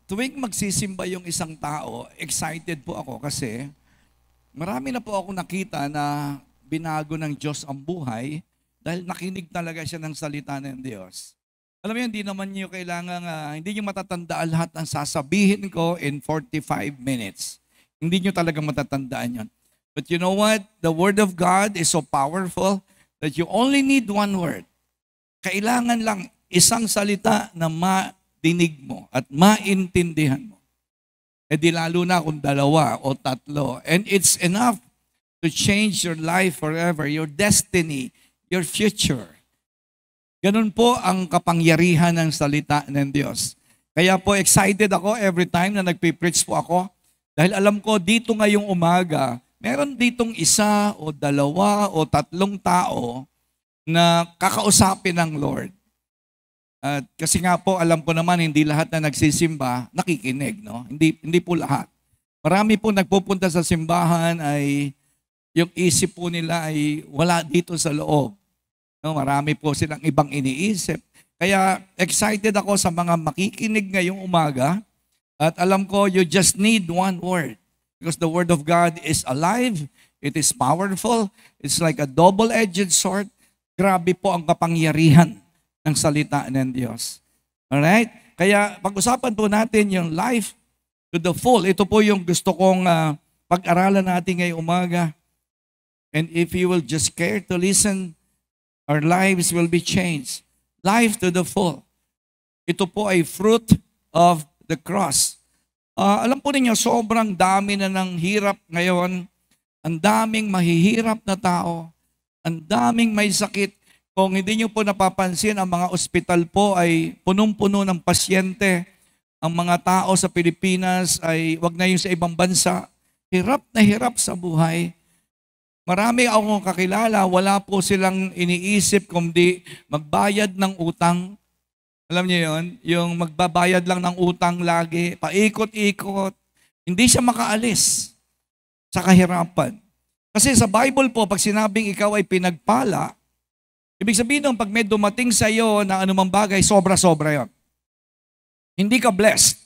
Tuwing magsisimba yung isang tao, excited po ako kasi marami na po ako nakita na binago ng Diyos ang buhay dahil nakinig talaga siya ng salita ng Diyos. Alam mo, hindi naman niyo kailangan, hindi niyo matatandaan lahat ng sasabihin ko in 45 minutes. Hindi niyo talaga matatandaan yon. But you know what? The Word of God is so powerful that you only need one word. Kailangan lang isang salita na dinig mo at maintindihan mo. E di lalo na kung dalawa o tatlo. And it's enough to change your life forever, your destiny, your future. Ganun po ang kapangyarihan ng salita ng Diyos. Kaya po excited ako every time na nagpipreach po ako. Dahil alam ko dito ngayong umaga, meron ditong isa o dalawa o tatlong tao na kakausapin ng Lord. At kasi nga po, alam ko naman, hindi lahat na nagsisimba, nakikinig, no? Hindi po lahat. Marami po nagpupunta sa simbahan ay, yung isip po nila ay wala dito sa loob. No? Marami po silang ibang iniisip. Kaya excited ako sa mga makikinig ngayong umaga. At alam ko, you just need one word. Because the Word of God is alive, it is powerful, it's like a double-edged sword. Grabe po ang kapangyarihan ng salita ng Diyos. Alright? Kaya pag-usapan po natin yung life to the full. Ito po yung gusto kong pag-aralan natin ngayong umaga. And if you will just care to listen, our lives will be changed. Life to the full. Ito po ay fruit of the cross. Alam po ninyo, sobrang dami na ng hirap ngayon. Ang daming mahihirap na tao. Ang daming may sakit. Kung hindi nyo po napapansin, ang mga ospital po ay punong-puno ng pasyente. Ang mga tao sa Pilipinas ay, wag na yung sa ibang bansa, hirap na hirap sa buhay. Marami akong kakilala, wala po silang iniisip kundi magbayad ng utang. Alam niyo yon, yung magbabayad lang ng utang lagi, paikot-ikot. Hindi siya makaalis sa kahirapan. Kasi sa Bible po, pag sinabing ikaw ay pinagpala, ibig sabihin nung pag may dumating sa iyo na anumang bagay, sobra-sobra yon. Hindi ka blessed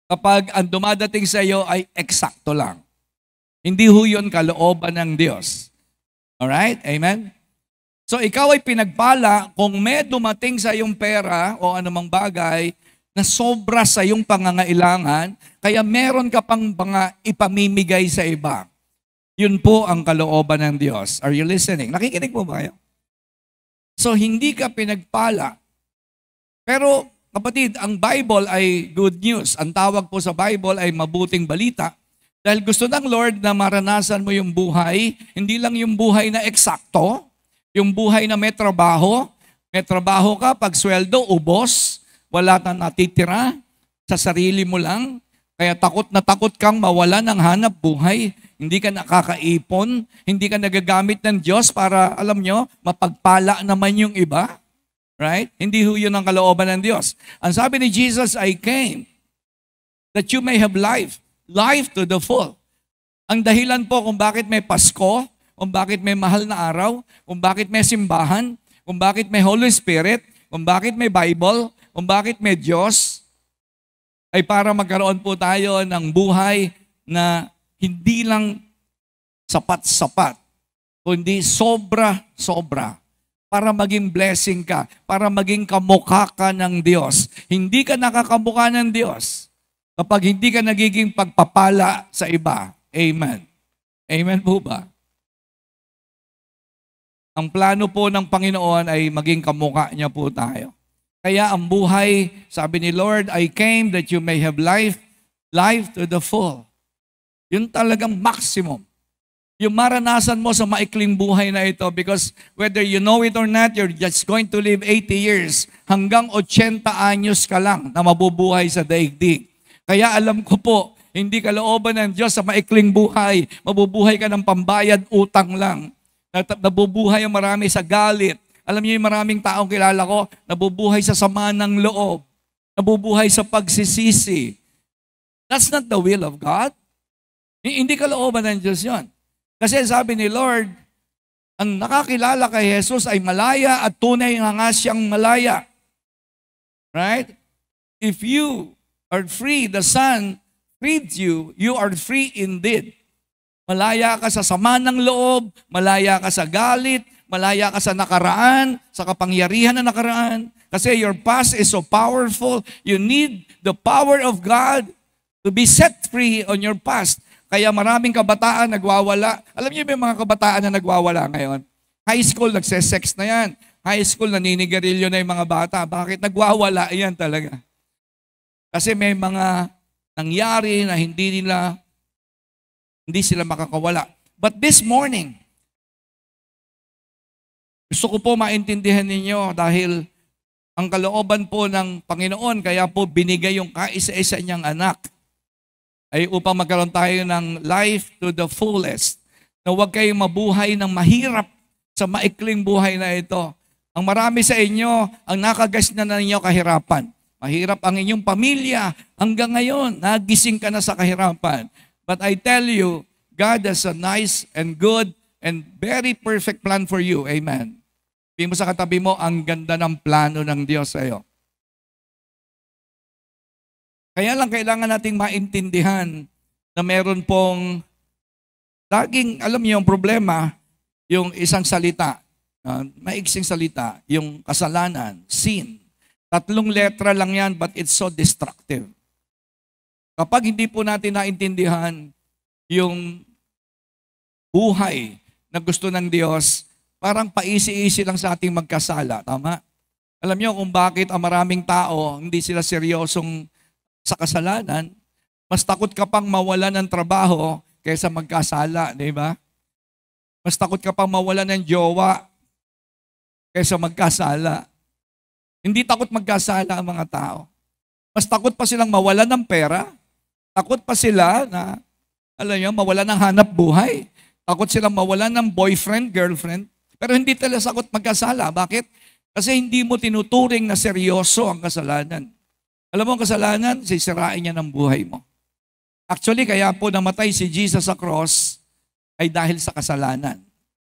kapag ang dumadating sa iyo ay eksakto lang. Hindi ho yun kalooban ng Diyos. Alright? Amen? So ikaw ay pinagpala kung may dumating sa iyong pera o anumang bagay na sobra sa iyong pangangailangan, kaya meron ka pang mga ipamimigay sa iba. Yun po ang kalooban ng Diyos. Are you listening? Nakikinig po ba kayo? So, hindi ka pinagpala. Pero, kapatid, ang Bible ay good news. Ang tawag po sa Bible ay mabuting balita. Dahil gusto ng Lord na maranasan mo yung buhay, hindi lang yung buhay na eksakto, yung buhay na may trabaho ka, pag sweldo, ubos, wala na natitira, sa sarili mo lang, kaya takot na takot kang mawala ng hanap buhay. Hindi ka nakakaipon, hindi ka nagagamit ng Diyos para, alam nyo, mapagpala naman yung iba. Right? Hindi ho yun ang kalooban ng Diyos. Ang sabi ni Jesus, I came that you may have life. Life to the full. Ang dahilan po kung bakit may Pasko, kung bakit may mahal na araw, kung bakit may simbahan, kung bakit may Holy Spirit, kung bakit may Bible, kung bakit may Diyos, ay para magkaroon po tayo ng buhay na hindi lang sapat-sapat, kundi sobra-sobra. Para maging blessing ka, para maging kamukha ka ng Diyos. Hindi ka nakakamukha ng Diyos kapag hindi ka nagiging pagpapala sa iba. Amen. Amen po ba? Ang plano po ng Panginoon ay maging kamukha niya po tayo. Kaya ang buhay, sabi ni Lord, I came that you may have life, life to the full. Yun talagang maximum. Yung maranasan mo sa maikling buhay na ito because whether you know it or not, you're just going to live 80 years. Hanggang 80 anyos ka lang na mabubuhay sa daigdig. Kaya alam ko po, hindi kalooban ng Diyos sa maikling buhay. Mabubuhay ka ng pambayad utang lang. Nabubuhay ang marami sa galit. Alam niyo yung maraming taong kilala ko, nabubuhay sa sama ng loob. Nabubuhay sa pagsisisi. That's not the will of God. Hindi kalooban ng Diyos yun. Kasi sabi ni Lord, ang nakakilala kay Jesus ay malaya at tunay nga siyang malaya. Right? If you are free, the Son freed you, you are free indeed. Malaya ka sa sama ng loob, malaya ka sa galit, malaya ka sa nakaraan, sa kapangyarihan na nakaraan. Kasi your past is so powerful, you need the power of God to be set free on your past. Kaya maraming kabataan nagwawala. Alam niyo ba yung mga kabataan na nagwawala ngayon? High school, nagsesex na yan. High school, naninigarilyo na yung mga bata. Bakit? Nagwawala yan talaga. Kasi may mga nangyari na hindi sila makakawala. But this morning, gusto ko po maintindihan ninyo dahil ang kalooban po ng Panginoon, kaya po binigay yung kaisa-isa niyang anak, ay upang magkaroon tayo ng life to the fullest. Na huwag kayong mabuhay ng mahirap sa maikling buhay na ito. Ang marami sa inyo, ang nakagas na ninyo kahirapan. Mahirap ang inyong pamilya. Hanggang ngayon, nagising ka na sa kahirapan. But I tell you, God has a nice and good and very perfect plan for you. Amen. Sabihin mo sa katabi mo, ang ganda ng plano ng Diyos sa iyo. Kaya lang kailangan nating maintindihan na meron pong laging, alam niyo yung problema, yung isang salita, maiksing salita, yung kasalanan, sin. 3 letra lang yan, but it's so destructive. Kapag hindi po natin naintindihan yung buhay na gusto ng Diyos, parang paisi-isi lang sa ating magkasala. Tama? Alam niyo kung bakit ang maraming tao, hindi sila seryosong sa kasalanan, mas takot ka pang mawalan ng trabaho kaysa magkasala, di ba? Mas takot ka pang mawalan ng jowa kaysa magkasala. Hindi takot magkasala ang mga tao. Mas takot pa silang mawalan ng pera. Takot pa sila na, alam niyo, mawalan ng hanap buhay. Takot silang mawalan ng boyfriend, girlfriend. Pero hindi talaga takot magkasala. Bakit? Kasi hindi mo tinuturing na seryoso ang kasalanan. Alam mo ang kasalanan, sisirain niya ng buhay mo. Actually, kaya po namatay si Jesus sa cross ay dahil sa kasalanan.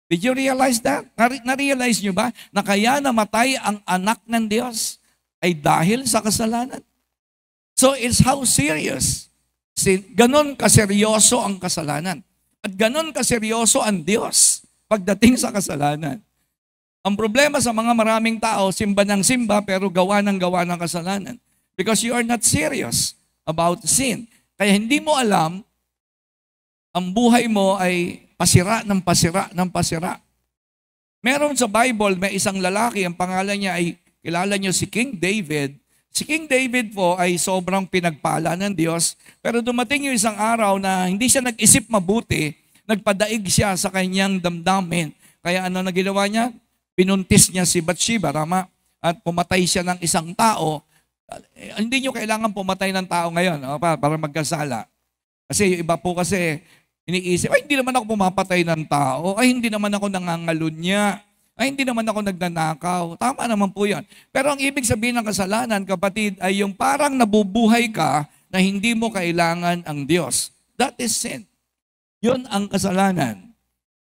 Did you realize that? Na-realize niyo ba na kaya namatay ang anak ng Diyos ay dahil sa kasalanan? So it's how serious. Ganon kaseryoso ang kasalanan. At ganon kaseryoso ang Diyos pagdating sa kasalanan. Ang problema sa mga maraming tao, simba ng simba pero gawa ng kasalanan. Because you are not serious about sin. Kaya hindi mo alam, ang buhay mo ay pasira ng pasira ng pasira. Meron sa Bible, may isang lalaki, ang pangalan niya ay, kilala niyo si King David. Si King David po ay sobrang pinagpala ng Diyos, pero dumating yung isang araw na hindi siya nag-isip mabuti, nagpadaig siya sa kanyang damdamin. Kaya ano na ginawa niya? Pinuntis niya si Bathsheba, tama? At pumatay siya ng isang tao. Hindi nyo kailangan pumatay ng tao ngayon para magkasala. Kasi yung iba po kasi iniisip, ay hindi naman ako pumapatay ng tao, ay hindi naman ako nangangalunya, ay hindi naman ako nagnanakaw. Tama naman po yan. Pero ang ibig sabihin ng kasalanan, kapatid, ay yung parang nabubuhay ka na hindi mo kailangan ang Diyos. That is sin. Yun ang kasalanan.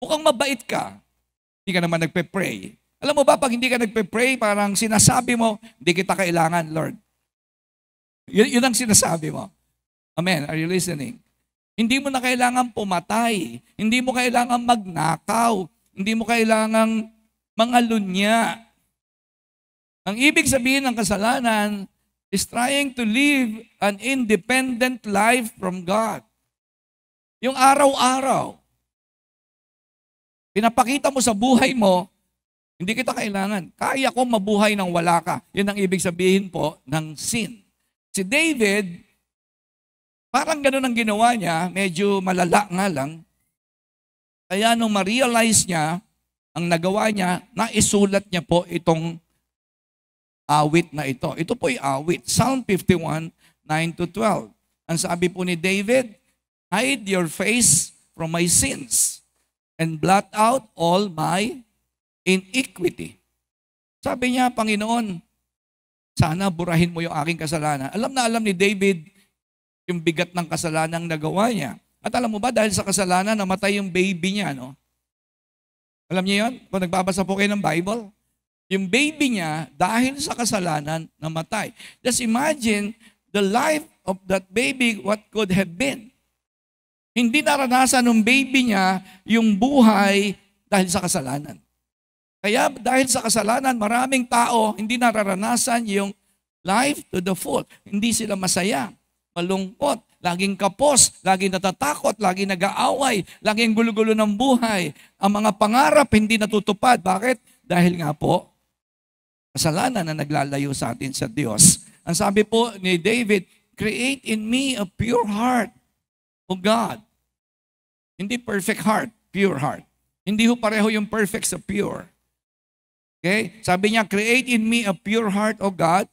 Mukhang mabait ka, hindi ka naman nagpe-pray. Alam mo ba, pag hindi ka nagpe-pray, parang sinasabi mo, hindi kita kailangan, Lord. Yun ang sinasabi mo. Amen. Are you listening? Hindi mo na kailangan pumatay. Hindi mo kailangan magnakaw. Hindi mo kailangan mangalunya. Ang ibig sabihin ng kasalanan is trying to live an independent life from God. Yung araw-araw, pinapakita mo sa buhay mo, hindi kita kailangan. Kaya ko mabuhay nang wala ka. Yun ang ibig sabihin po ng sin. Si David, parang ganun ang ginawa niya, medyo malala nga lang. Kaya nung ma-realize niya, ang nagawa niya, naisulat niya po itong awit na ito. Ito po yung awit. Psalm 51, 9-12. Ang sabi po ni David, hide your face from my sins and blot out all my iniquity. Sabi niya, Panginoon, sana burahin mo yung aking kasalanan. Alam na alam ni David yung bigat ng kasalanang nagawa niya. At alam mo ba, dahil sa kasalanan, namatay yung baby niya, no? Alam niyo yun? Kung nagbabasa po kayo ng Bible, yung baby niya, dahil sa kasalanan, namatay. Just imagine the life of that baby what could have been. Hindi naranasan ng baby niya yung buhay dahil sa kasalanan. Kaya dahil sa kasalanan, maraming tao hindi nararanasan yung life to the full. Hindi sila masaya, malungkot, laging kapos, laging natatakot, laging nag-aaway, laging gulo-gulo ng buhay. Ang mga pangarap hindi natutupad. Bakit? Dahil nga po, kasalanan na naglalayo sa atin sa Diyos. Ang sabi po ni David, create in me a pure heart, O God. Hindi perfect heart, pure heart. Hindi ho pareho yung perfect sa pure. Okay? Sabi niya, create in me a pure heart, O God,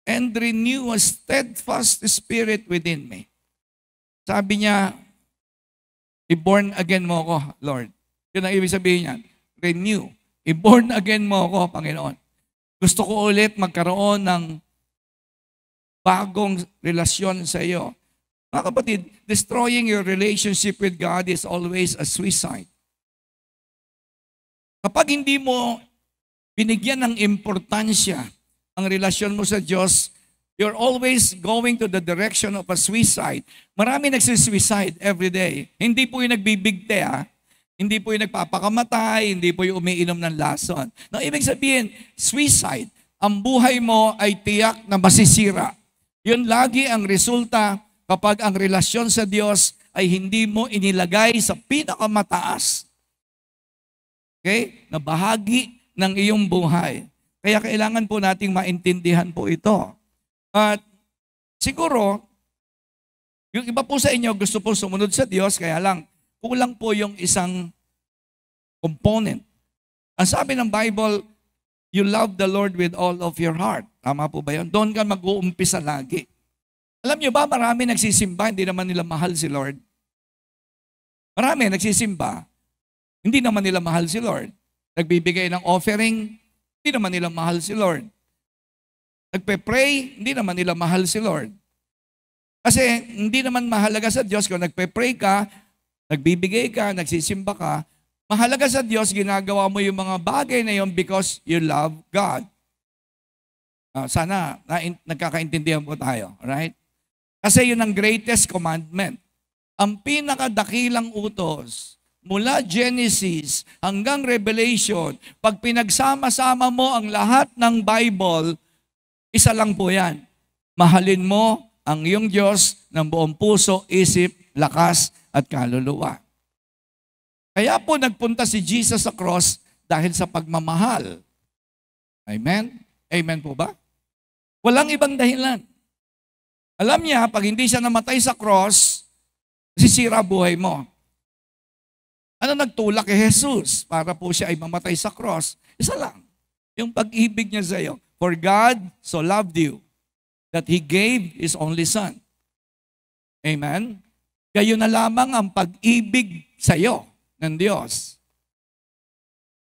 and renew a steadfast spirit within me. Sabi niya, i-born again mo ako, Lord. Yun ang ibig sabihin niya. Renew. I-born again mo ako, Panginoon. Gusto ko ulit magkaroon ng bagong relasyon sa iyo. Mga kapatid, destroying your relationship with God is always a suicide. Kapag hindi mo binigyan ng importansya ang relasyon mo sa Diyos, you're always going to the direction of a suicide. Marami nagsisuicide every day. Hindi po yung nagbibigte, Hindi po yung nagpapakamatay, hindi po yung umiinom ng lason. No, ibig sabihin, suicide, ang buhay mo ay tiyak na masisira. Yun lagi ang resulta kapag ang relasyon sa Diyos ay hindi mo inilagay sa pinakamataas. Okay? Na bahagi ng iyong buhay. Kaya kailangan po nating maintindihan po ito. At siguro, yung iba po sa inyo gusto po sumunod sa Diyos, kaya lang, kulang po yung isang component. Ang sabi ng Bible, you love the Lord with all of your heart. Tama po ba yun? Doon ka mag-uumpisa lagi. Alam nyo ba, marami nagsisimba, hindi naman nila mahal si Lord. Marami nagsisimba, hindi naman nila mahal si Lord. Nagbibigay ng offering, hindi naman nila mahal si Lord. Nagpe-pray, hindi naman nila mahal si Lord. Kasi hindi naman mahalaga sa Diyos kung nagpe-pray ka, nagbibigay ka, nagsisimba ka. Mahalaga sa Diyos, ginagawa mo yung mga bagay na yun because you love God. Sana nagkakaintindihan po tayo. Alright? Kasi yun ang greatest commandment. Ang pinakadakilang utos, mula Genesis hanggang Revelation, pag pinagsama-sama mo ang lahat ng Bible, isa lang po yan. Mahalin mo ang iyong Diyos ng buong puso, isip, lakas, at kaluluwa. Kaya po nagpunta si Jesus sa cross dahil sa pagmamahal. Amen? Amen po ba? Walang ibang dahilan. Alam niya, pag hindi siya namatay sa cross, sisira buhay mo. Ano nagtulak kay Jesus para po siya ay mamatay sa cross? Isa lang. Yung pag-ibig niya sa iyo. For God so loved you that He gave His only Son. Amen? Kayo na lamang ang pag-ibig sa iyo ng Diyos.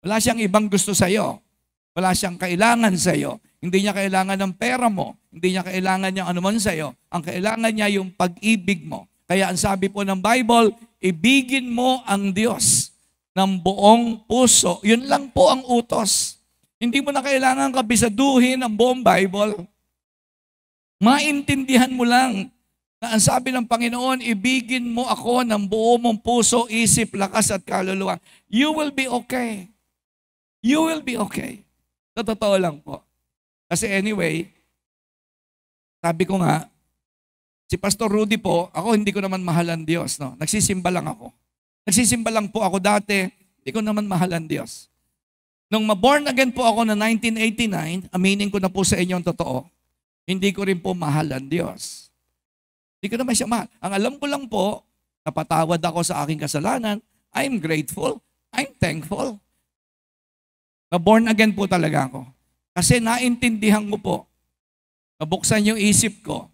Wala siyang ibang gusto sa iyo. Wala siyang kailangan sa iyo. Hindi niya kailangan ng pera mo. Hindi niya kailangan ng anuman sa iyo. Ang kailangan niya yung pag-ibig mo. Kaya ang sabi po ng Bible, ibigin mo ang Diyos ng buong puso. Yun lang po ang utos. Hindi mo na kailangan kabisaduhin ang buong Bible. Maintindihan mo lang na ang sabi ng Panginoon, ibigin mo ako ng buo mong puso, isip, lakas at kaluluwa. You will be okay. You will be okay. Sa totoo lang po. Kasi anyway, sabi ko nga, si Pastor Rudy po, ako hindi ko naman mahalan Diyos. No? Nagsisimba lang ako. Nagsisimba lang po ako dati, hindi ko naman mahalan Diyos. Nung ma-born again po ako na 1989, aminin ko na po sa inyo ang totoo, hindi ko rin po mahalan Diyos. Hindi ko naman siya mahal. Ang alam ko lang po, napatawad ako sa aking kasalanan, I'm grateful, I'm thankful. Na-born again po talaga ako. Kasi naintindihan ko po, nabuksan yung isip ko,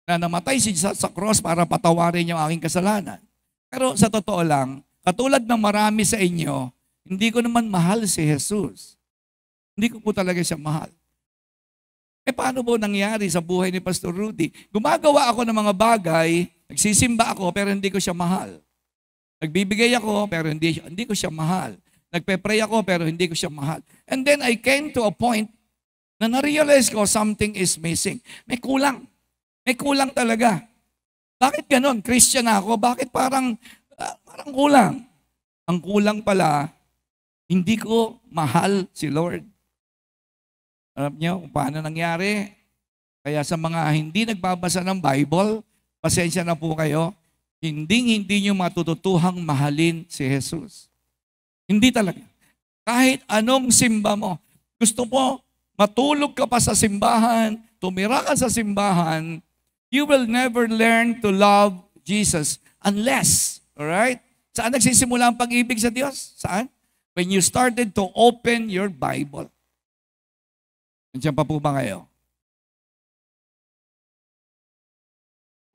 na namatay si Jesus sa cross para patawarin yung aking kasalanan. Pero sa totoo lang, katulad ng marami sa inyo, hindi ko naman mahal si Jesus. Hindi ko po talaga siya mahal. Paano po nangyari sa buhay ni Pastor Rudy? Gumagawa ako ng mga bagay, nagsisimba ako pero hindi ko siya mahal. Nagbibigay ako pero hindi ko siya mahal. Nagpe-pray ako pero hindi ko siya mahal. And then I came to a point Na na-realize ko, something is missing. May kulang. May kulang talaga. Bakit ganon? Christian ako, bakit parang kulang? Ang kulang pala, hindi ko mahal si Lord. Alam niyo kung paano nangyari? Kaya sa mga hindi nagbabasa ng Bible, pasensya na po kayo, hindi niyo matututuhang mahalin si Jesus. Hindi talaga. Kahit anong simba mo. Gusto mo, matulog ka pa sa simbahan, tumira ka sa simbahan, you will never learn to love Jesus unless, alright? Saan nagsisimula ang pag-ibig sa Diyos? Saan? When you started to open your Bible. Nandiyan pa po ba kayo?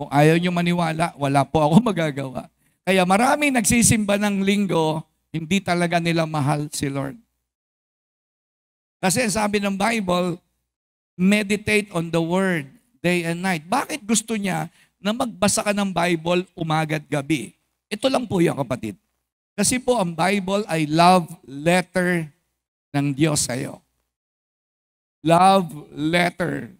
Kung ayaw nyo maniwala, wala po ako magagawa. Kaya maraming nagsisimba ng linggo, hindi talaga nila mahal si Lord. Kasi sabi ng Bible, meditate on the Word day and night. Bakit gusto niya na magbasa ka ng Bible umaga't gabi? Ito lang po yung kapatid. Kasi po ang Bible ay love letter ng Diyos sa iyo. Love letter.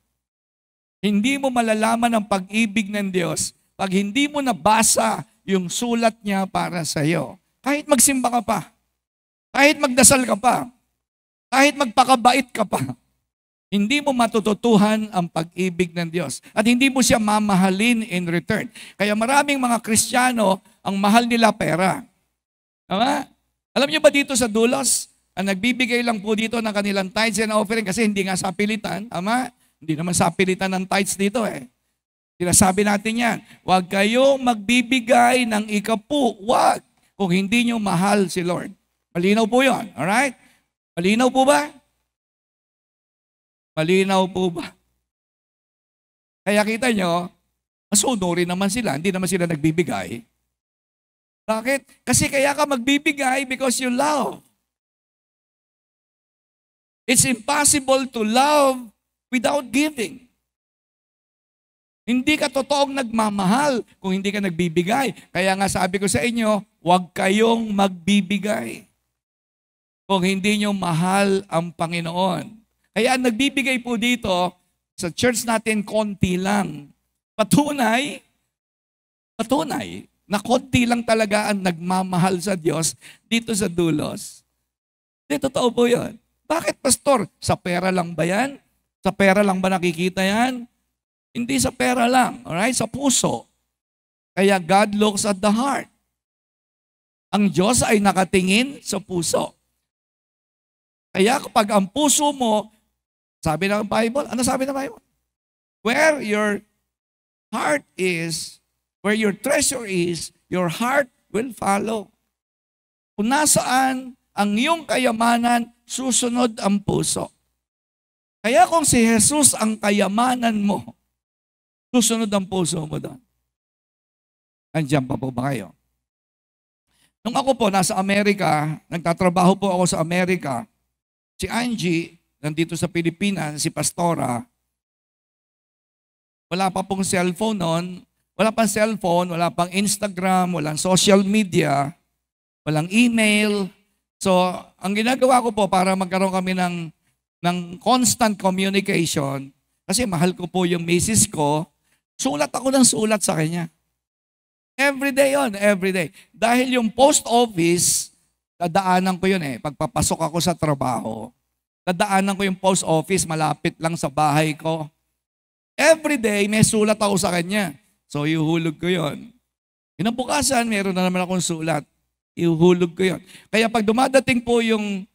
Hindi mo malalaman ang pag-ibig ng Diyos pag hindi mo nabasa yung sulat niya para sa iyo. Kahit magsimba ka pa, kahit magdasal ka pa, kahit magpakabait ka pa, hindi mo matututuhan ang pag-ibig ng Diyos. At hindi mo siya mamahalin in return. Kaya maraming mga Kristiyano, ang mahal nila pera. Tama? Alam niyo ba dito sa Dulos, ang nagbibigay lang po dito ng kanilang tithes and offering kasi hindi nga sa pilitan. Tama? Hindi naman sa pilitan ng tithes dito eh. Sinasabi natin yan, huwag kayong magbibigay ng ikapu. Huwag. Kung hindi nyo mahal si Lord. Malinaw po yun. Alright? Malinaw po ba? Malinaw po ba? Kaya kita nyo, masunurin naman sila. Hindi naman sila nagbibigay. Bakit? Kasi kaya ka magbibigay because you love. It's impossible to love without giving. Hindi ka totoong nagmamahal kung hindi ka nagbibigay. Kaya nga sabi ko sa inyo, huwag kayong magbibigay kung hindi nyo mahal ang Panginoon. Kaya ang nagbibigay po dito, sa church natin, konti lang. Patunay na konti lang talaga ang nagmamahal sa Diyos dito sa Dulos. Hindi, totoo po yun. Bakit, pastor? Sa pera lang ba yan? Sa pera lang ba nakikita yan? Hindi sa pera lang, alright? Sa puso. Kaya God looks at the heart. Ang Diyos ay nakatingin sa puso. Kaya kapag ang puso mo, sabi ng Bible, ano sabi ng Bible? Where your heart is, where your treasure is, your heart will follow. Kung nasaan ang iyong kayamanan, susunod ang puso. Kaya kung si Jesus ang kayamanan mo, susunod ang puso mo doon. Andiyan pa po ba kayo? Nung ako po nasa Amerika, nagtatrabaho po ako sa Amerika, si Angie, nandito sa Pilipinas, si Pastora, wala pa pong cellphone noon, wala pang cellphone, wala pang Instagram, walang social media, walang email. So, ang ginagawa ko po para magkaroon kami ng constant communication, kasi mahal ko po yung misis ko, sulat ako ng sulat sa kanya. Everyday yon, everyday. Dahil yung post office, dadaanan ko yun eh. Pagpapasok ako sa trabaho, dadaanan ko yung post office, malapit lang sa bahay ko. Everyday, may sulat ako sa kanya. So, ihuhulog ko yon. Kinabukasan, meron na naman akong sulat. Ihuhulog ko yon. Kaya pag dumadating po yung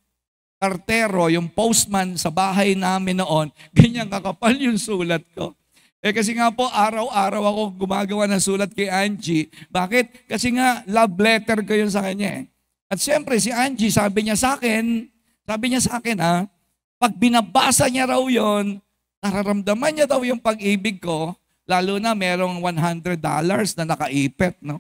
kartero, yung postman sa bahay namin noon, ganyan kakapal yung sulat ko. Kasi nga po, araw-araw ako gumagawa ng sulat kay Angie. Bakit? Kasi nga, love letter ko yun sa kanya. At siyempre, si Angie, sabi niya sa akin, pag binabasa niya raw yun, nararamdaman niya daw yung pag-ibig ko, lalo na merong $100 na nakaipit, no?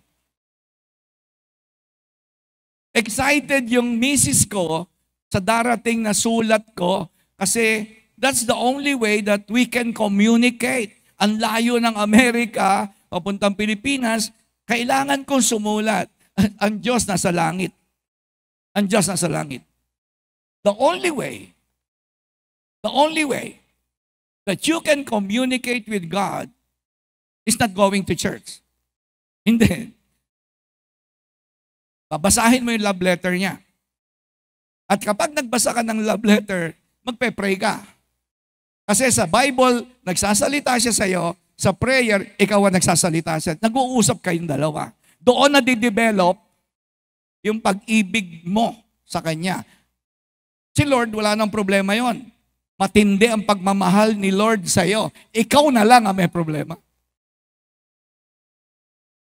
Excited yung misis ko sa darating na sulat ko kasi that's the only way that we can communicate. Ang layo ng Amerika, papuntang Pilipinas, kailangan kong sumulat. Ang Diyos nasa langit. Ang Diyos nasa langit. The only way The only way that you can communicate with God is not going to church. Hindi. Babasahin mo yung love letter niya. At kapag nagbasa ka ng love letter, magpe-pray ka. Kasi sa Bible, nagsasalita siya sa iyo, sa prayer, ikaw ang nagsasalita siya. Nag-uusap kayong dalawa. Doon na di-develop yung pag-ibig mo sa Kanya. Si Lord, wala nang problema yon. Matindi ang pagmamahal ni Lord sa iyo. Ikaw na lang ang may problema.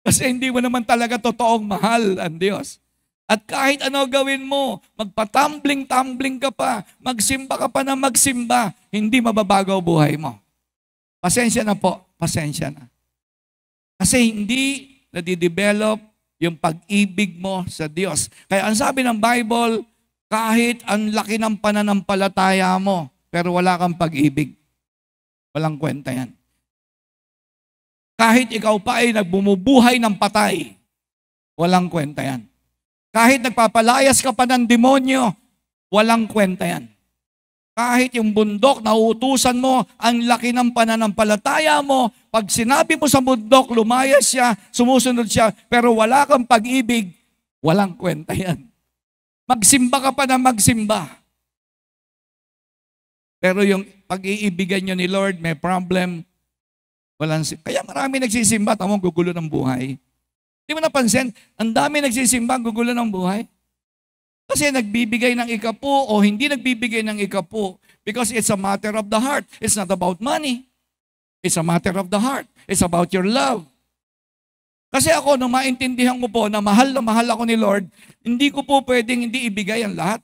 Kasi hindi mo naman talaga totoong mahal ang Diyos. At kahit ano gawin mo, magpatumbling-tumbling ka pa, magsimba ka pa na magsimba, hindi mababago ang buhay mo. Pasensya na po, pasensya na. Kasi hindi nadidevelop yung pag-ibig mo sa Diyos. Kaya ang sabi ng Bible, kahit ang laki ng pananampalataya mo, pero wala kang pag-ibig, walang kwenta yan. Kahit ikaw pa ay nagbumubuhay ng patay, walang kwenta yan. Kahit nagpapalayas ka pa ng demonyo, walang kwenta yan. Kahit yung bundok, nauutusan mo, ang laki ng pananampalataya mo, pag sinabi mo sa bundok, lumayas siya, sumusunod siya, pero wala kang pag-ibig, walang kwenta yan. Magsimba ka pa na magsimba. Pero yung pag-iibigan nyo ni Lord, may problem, kaya marami nagsisimba, tamang gugulo ng buhay. Hindi mo napansin, ang dami nagsisimba, gugulo ng buhay. Kasi nagbibigay ng ikapu o hindi nagbibigay ng ikapu because it's a matter of the heart. It's not about money. It's a matter of the heart. It's about your love. Kasi ako, nung maintindihan ko po na mahal ako ni Lord, hindi ko po pwedeng hindi ibigay ang lahat.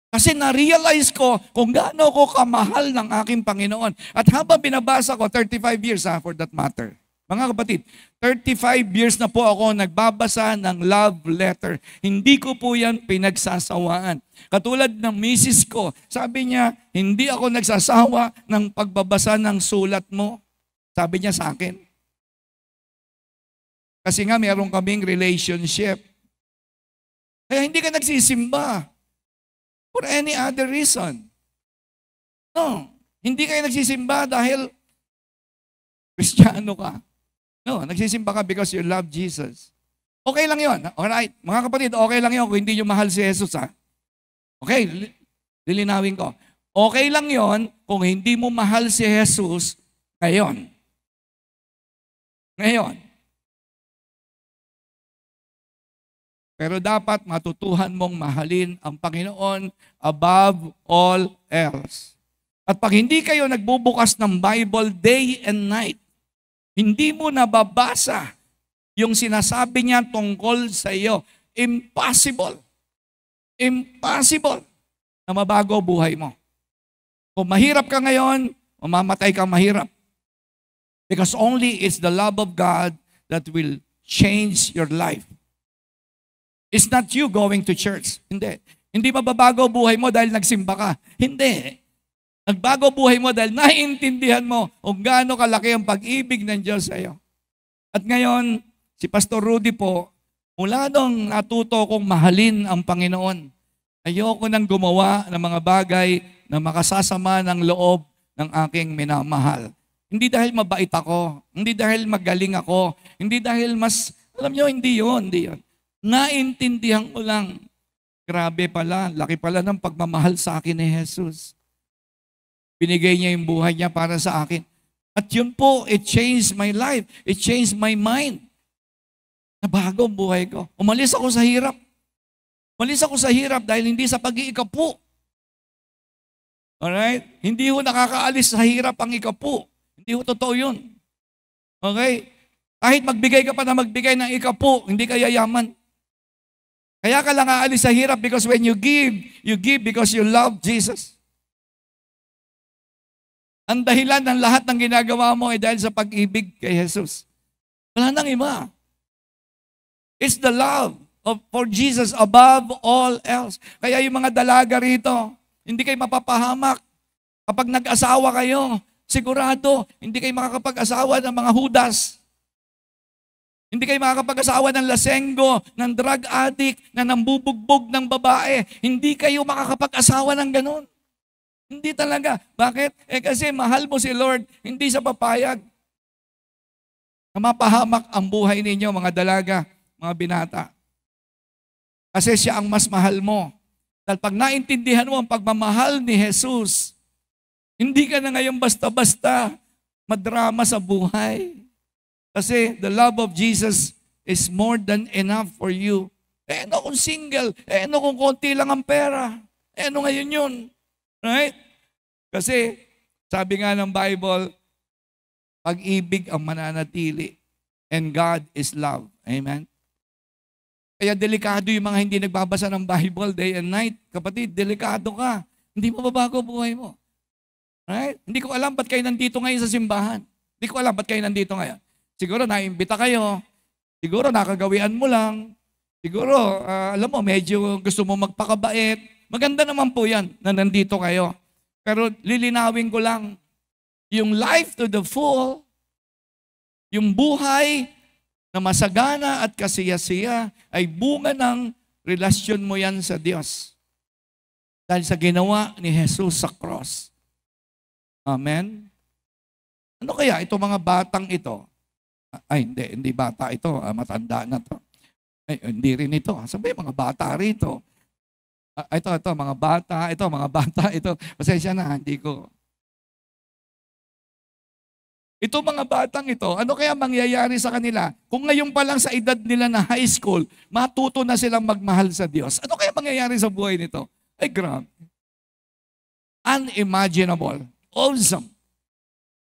Kasi na-realize ko kung gaano ko kamahal ng aking Panginoon. At habang binabasa ko, 35 years for that matter. Mga kapatid, 35 years na po ako nagbabasa ng love letter. Hindi ko po yan pinagsasawaan. Katulad ng misis ko, sabi niya, hindi ako nagsasawa ng pagbabasa ng sulat mo. Sabi niya sa akin. Kasi nga meron kaming relationship. Kaya hindi ka nagsisimba for any other reason. No, hindi kayo nagsisimba dahil Kristiyano ka. No, nagsisimba ka because you love Jesus. Okay lang yun. Alright, mga kapatid, okay lang yun kung hindi nyo mahal si Jesus, ha? Okay, lilinawin ko. Okay lang yun kung hindi mo mahal si Jesus ngayon. Ngayon. Pero dapat matutuhan mong mahalin ang Panginoon above all else. At pag hindi kayo nagbubukas ng Bible day and night, hindi mo nababasa yung sinasabi niya tungkol sa iyo. Impossible. Impossible na mabago buhay mo. Kung mahirap ka ngayon, mamamatay kang mahirap. Because only it's the love of God that will change your life. It's not you going to church. Hindi. Hindi mababago buhay mo dahil nagsimba ka. Hindi. Nagbago buhay mo dahil naiintindihan mo kung gaano kalaki ang pag-ibig ng Diyos sa iyo. At ngayon, si Pastor Rudy po, mula nung natuto kong mahalin ang Panginoon, ayoko nang gumawa ng mga bagay na makasasama ng loob ng aking minamahal. Hindi dahil mabait ako, hindi dahil magaling ako, hindi dahil mas, alam nyo, hindi yun. Naintindihan ko lang, grabe pala, laki pala ng pagmamahal sa akin ni Jesus. Binigay niya yung buhay niya para sa akin. At yun po, it changed my life. It changed my mind. Nabago ang buhay ko. Umalis ako sa hirap. Umalis ako sa hirap dahil hindi sa pag-iikapu. Alright? Hindi ho nakakaalis sa hirap ang ikapu. Hindi ho totoo yun. Okay? Kahit magbigay ka pa na magbigay ng ikapu, hindi ka yayaman. Kaya ka lang aalis sa hirap because when you give because you love Jesus. Ang dahilan ng lahat ng ginagawa mo ay dahil sa pag-ibig kay Jesus. Wala nang iba. It's the love for Jesus above all else. Kaya yung mga dalaga rito, hindi kayo mapapahamak. Kapag nag-asawa kayo, sigurado, hindi kayo makakapag-asawa ng mga hudas. Hindi kayo makakapag-asawa ng lasenggo, ng drug addict, na nambubugbog ng babae. Hindi kayo makakapag-asawa ng ganun. Hindi talaga. Bakit? Kasi mahal mo si Lord, hindi siya papayag na mapahamak ang buhay ninyo, mga dalaga, mga binata. Kasi siya ang mas mahal mo. Dahil pag naintindihan mo ang pagmamahal ni Jesus, hindi ka na ngayon basta-basta madrama sa buhay. Kasi the love of Jesus is more than enough for you. Ano kung single? Ano kung konti lang ang pera? Ano ngayon yun? Right? Kasi sabi nga ng Bible, pag-ibig ang mananatili and God is love. Amen? Kaya delikado yung mga hindi nagbabasa ng Bible day and night. Kapatid, delikado ka. Hindi mo mababago buhay mo. Right? Hindi ko alam ba't kayo nandito ngayon sa simbahan. Hindi ko alam ba't kayo nandito ngayon. Siguro naimbita kayo. Siguro nakagawian mo lang. Siguro, alam mo, medyo gusto mo magpakabait. Maganda naman po yan na nandito kayo. Pero lilinawin ko lang, yung life to the full, yung buhay na masagana at kasiyasiya ay bunga ng relasyon mo yan sa Diyos. Dahil sa ginawa ni Jesus sa cross. Amen? Ano kaya itong mga batang ito? Ay, hindi bata ito. Matanda na to. Ay, hindi rin ito. Sabi, mga bata rito. Ito, mga bata. Ito, mga bata. Ito, pasensya na, hindi ko. Ito mga batang ito, ano kaya mangyayari sa kanila? Kung ngayon pa lang sa edad nila na high school, matuto na silang magmahal sa Diyos. Ano kaya mangyayari sa buhay nito? Ay, grabe. Unimaginable. Awesome.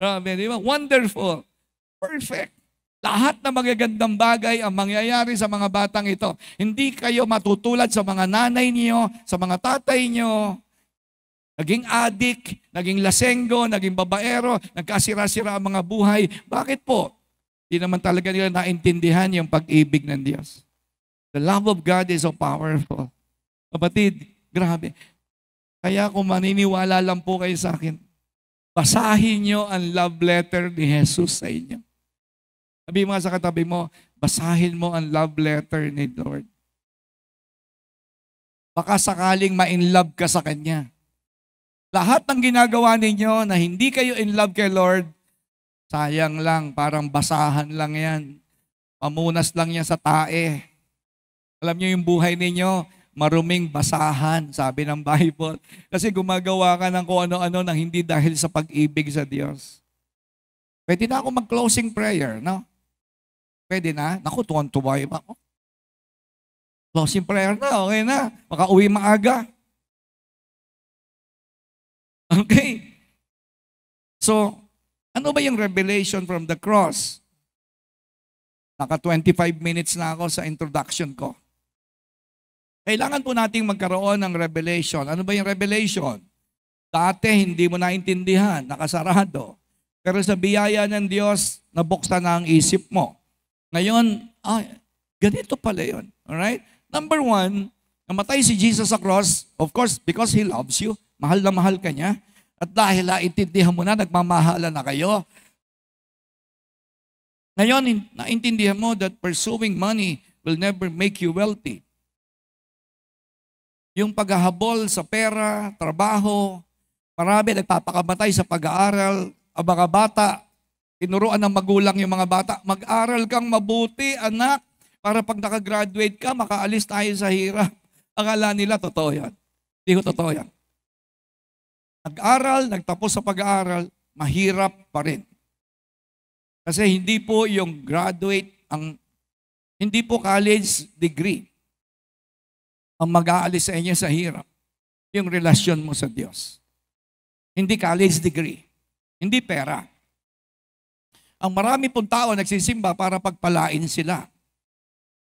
Grabe, di ba? Wonderful. Perfect. Lahat na magagandang bagay ang mangyayari sa mga batang ito. Hindi kayo matutulad sa mga nanay niyo, sa mga tatay niyo. Naging adik, naging lasenggo, naging babaero, nagkasira-sira ang mga buhay. Bakit po? Hindi naman talaga nila naintindihan yung pag-ibig ng Diyos. The love of God is so powerful. Kapatid, grabe. Kaya kung maniniwala lang po kayo sa akin, basahin nyo ang love letter ni Jesus sa inyo. Sabi mo sa katabi mo, basahin mo ang love letter ni Lord. Baka sakaling ma-inlove ka sa Kanya. Lahat ng ginagawa ninyo na hindi kayo in love kay Lord, sayang lang, parang basahan lang yan. Pamunas lang yan sa tae. Alam niyo yung buhay ninyo, maruming basahan, sabi ng Bible. Kasi gumagawa ka ng kung ano-ano nang hindi dahil sa pag-ibig sa Diyos. Pwede na ako mag-closing prayer, no? Pwede na? Naku, tuwan-tuwa yung ako. Closing prayer na, okay na. Makauwi maaga. Okay. So, ano ba yung revelation from the cross? Naka 25 minutes na ako sa introduction ko. Kailangan po nating magkaroon ng revelation. Ano ba yung revelation? Dati hindi mo naintindihan, nakasarado. Pero sa biyaya ng Diyos, nabuksan na ang isip mo. Ngayon, ganito pala yun. Alright? Number one, namatay si Jesus sa cross, of course, because He loves you. Mahal na mahal ka niya. At dahil naintindihan mo na, nagmamahala na kayo. Ngayon, naintindihan mo that pursuing money will never make you wealthy. Yung paghahabol sa pera, trabaho, marami nagpapakamatay sa pag-aaral. Ang mga bata, tinuruan ng magulang yung mga bata, mag-aral kang mabuti, anak, para pag nakagraduate ka, makaalis tayo sa hirap. Akala nila, totoo yan. Hindi ko totoo yan. Nag-aral, nagtapos sa pag-aaral, mahirap pa rin. Kasi hindi po yung graduate, hindi po college degree ang mag-aalis sa inyo sa hirap. Yung relasyon mo sa Diyos. Hindi college degree. Hindi pera. Ang marami pong tao nagsisimba para pagpalain sila.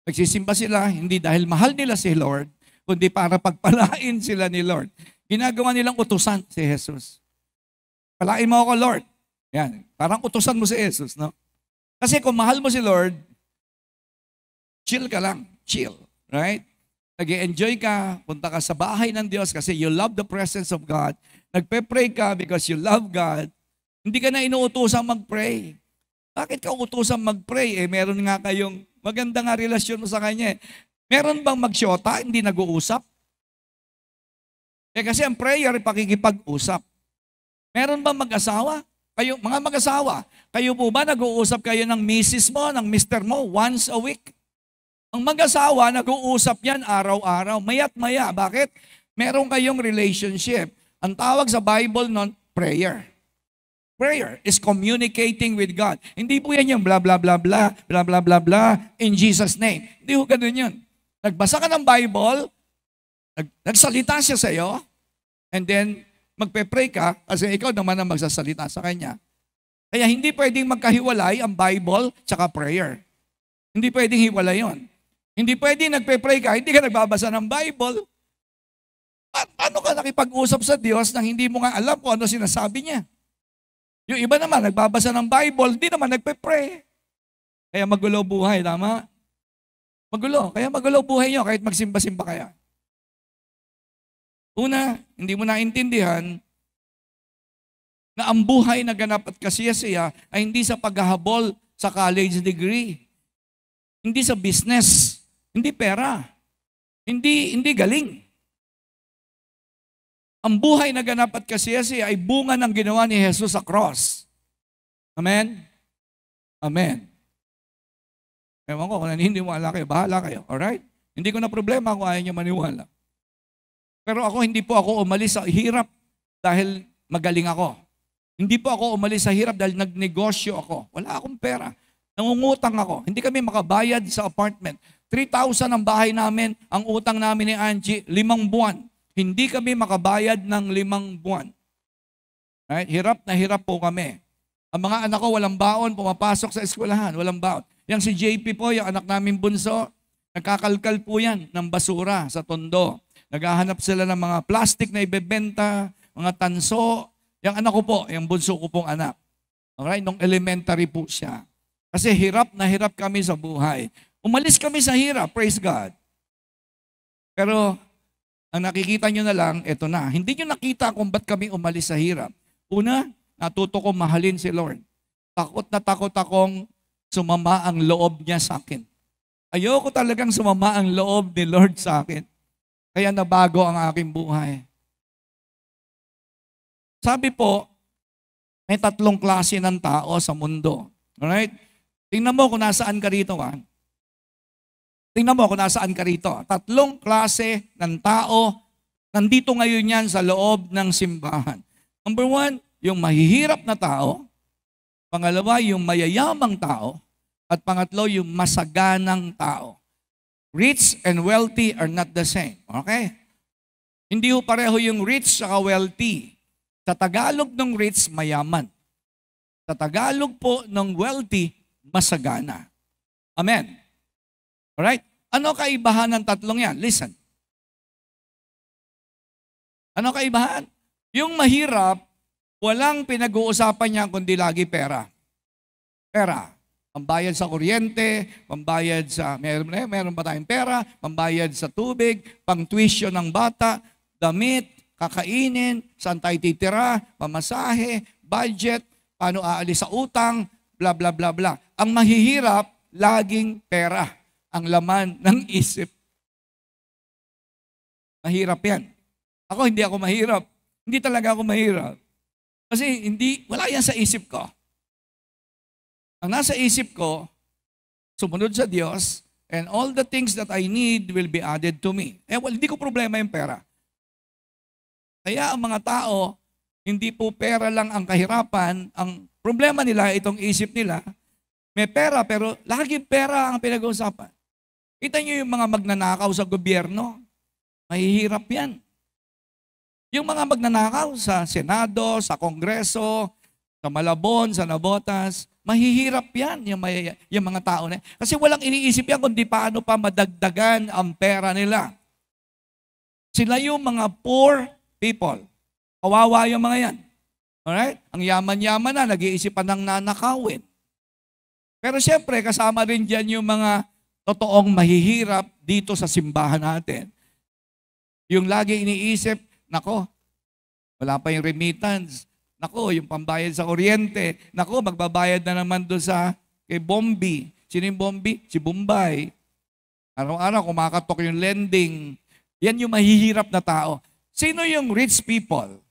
Nagsisimba sila hindi dahil mahal nila si Lord, kundi para pagpalain sila ni Lord. Ginagawa nilang utusan si Jesus. Palain mo ako, Lord. Yan. Parang utusan mo si Jesus, no? Kasi kung mahal mo si Lord, chill ka lang. Chill. Right? Nag-enjoy ka, punta ka sa bahay ng Diyos kasi you love the presence of God. Nagpe-pray ka because you love God. Hindi ka na inuutusang mag-pray. Bakit ka utusang mag-pray? Meron nga kayong maganda nga relasyon mo sa Kanya. Meron bang magsyota, hindi nag-uusap? Kasi ang prayer, pakikipag-usap. Meron ba mag-asawa? Kayo, mga mag-asawa, kayo po ba nag-uusap kayo ng misis mo, ng mister mo, once a week? Ang mag-asawa, nag-uusap yan araw-araw, maya't maya. Bakit? Meron kayong relationship. Ang tawag sa Bible nun, prayer. Prayer is communicating with God. Hindi po yan yung blah, blah, blah, blah, blah, blah, blah, blah, in Jesus' name. Hindi po ganun yun. Nagbasa ka ng Bible, nagsalita siya sa iyo, and then magpe-pray ka kasi ikaw naman ang magsasalita sa Kanya. Kaya hindi pwedeng magkahiwalay ang Bible tsaka prayer. Hindi pwedeng hiwalay yun. Hindi pwedeng nagpe-pray ka, hindi ka nagbabasa ng Bible. Paano ka nakipag-usap sa Diyos nang hindi mo nga alam kung ano sinasabi niya? Yung iba naman, nagbabasa ng Bible, hindi naman nagpe-pray. Kaya magulo buhay, tama? Magulo. Kaya magulo buhay nyo kahit magsimba-simba kaya. Una, hindi mo naintindihan na ang buhay na ganap at kasiyasiya ay hindi sa paghahabol sa college degree. Hindi sa business. Hindi pera. Hindi galing. Ang buhay na ganap at kasiyasiya ay bunga ng ginawa ni Jesus sa cross. Amen? Amen. Ewan ko, kung naniniwala kayo, bahala kayo. Alright? Hindi ko na problema kung ayaw niyo maniwala. Pero hindi po ako umalis sa hirap dahil magaling ako. Hindi po ako umalis sa hirap dahil nagnegosyo ako. Wala akong pera. Nangungutang ako. Hindi kami makabayad sa apartment. 3,000 ang bahay namin. Ang utang namin ni Angie, 5 buwan. Hindi kami makabayad ng 5 buwan. Right? Hirap na hirap po kami. Ang mga anak ko walang baon, pumapasok sa eskwelahan, walang baon. Yang si JP po, yung anak namin bunso, nagkakalkal po yan ng basura sa Tondo. Naghahanap sila ng mga plastic na ibebenta, mga tanso. Yung anak ko po, yung bunso ko pong anak. Alright? Nung elementary po siya. Kasi hirap na hirap kami sa buhay. Umalis kami sa hirap, praise God. Pero, ang nakikita nyo na lang, eto na. Hindi nyo nakita kung ba't kami umalis sa hirap. Una, natuto ko mahalin si Lord. Takot na takot akong sumama ang loob niya sa akin. Ayoko talagang sumama ang loob ni Lord sa akin. Kaya nabago ang aking buhay. Sabi po, may 3 klase ng tao sa mundo. Alright? Tingnan mo kung nasaan ka rito. Tingnan mo kung nasaan ka rito. 3 klase ng tao nandito ngayon yan sa loob ng simbahan. Number 1, yung mahihirap na tao. Pangalawa, yung mayayamang tao. At pangatlo, yung masaganang tao. Rich and wealthy are not the same. Okay? Hindi ho pareho yung rich at wealthy. Sa Tagalog ng rich, mayaman. Sa Tagalog po ng wealthy, masagana. Amen. Alright? Ano kaibahan ng 3 yan? Listen. Ano kaibahan? Yung mahirap, walang pinag-uusapan niya kundi lagi pera. Pera. Pambayad sa kuryente, pambayad sa, meron ba tayong pera, pambayad sa tubig, pang-tuition ng bata, damit, kakainin, saan tayo titira, pamasahe, budget, paano aalis sa utang, bla bla bla bla. Ang mahihirap, laging pera ang laman ng isip. Mahirap yan. Hindi ako mahirap. Hindi talaga ako mahirap. Kasi wala yan sa isip ko. Ang nasa isip ko, sumunod sa Diyos, and all the things that I need will be added to me. Hindi ko problema yung pera. Kaya ang mga tao, hindi po pera lang ang kahirapan, ang problema nila, itong isip nila, may pera pero lagi pera ang pinag-uusapan. Kita niyo yung mga magnanakaw sa gobyerno, mahihirap yan. Yung mga magnanakaw sa Senado, sa Kongreso, sa Malabon, sa Nabotas, mahihirap yan, yung mga tao na. Kasi walang iniisip yan kundi paano pa madagdagan ang pera nila. Sila yung mga poor people. Kawawa yung mga yan. Alright? Ang yaman-yaman na, nag-iisip pa ng nanakawin. Pero siyempre, kasama rin dyan yung mga totoong mahihirap dito sa simbahan natin. Yung lagi iniisip, nako, wala pa yung remittance. Nako, yung pambayad sa kuryente. Nako, magbabayad na naman doon kay Bombi. Sino yung Bombi? Si Bombay. Araw-araw, kumakatok yung lending. Yan yung mahihirap na tao. Sino yung rich people?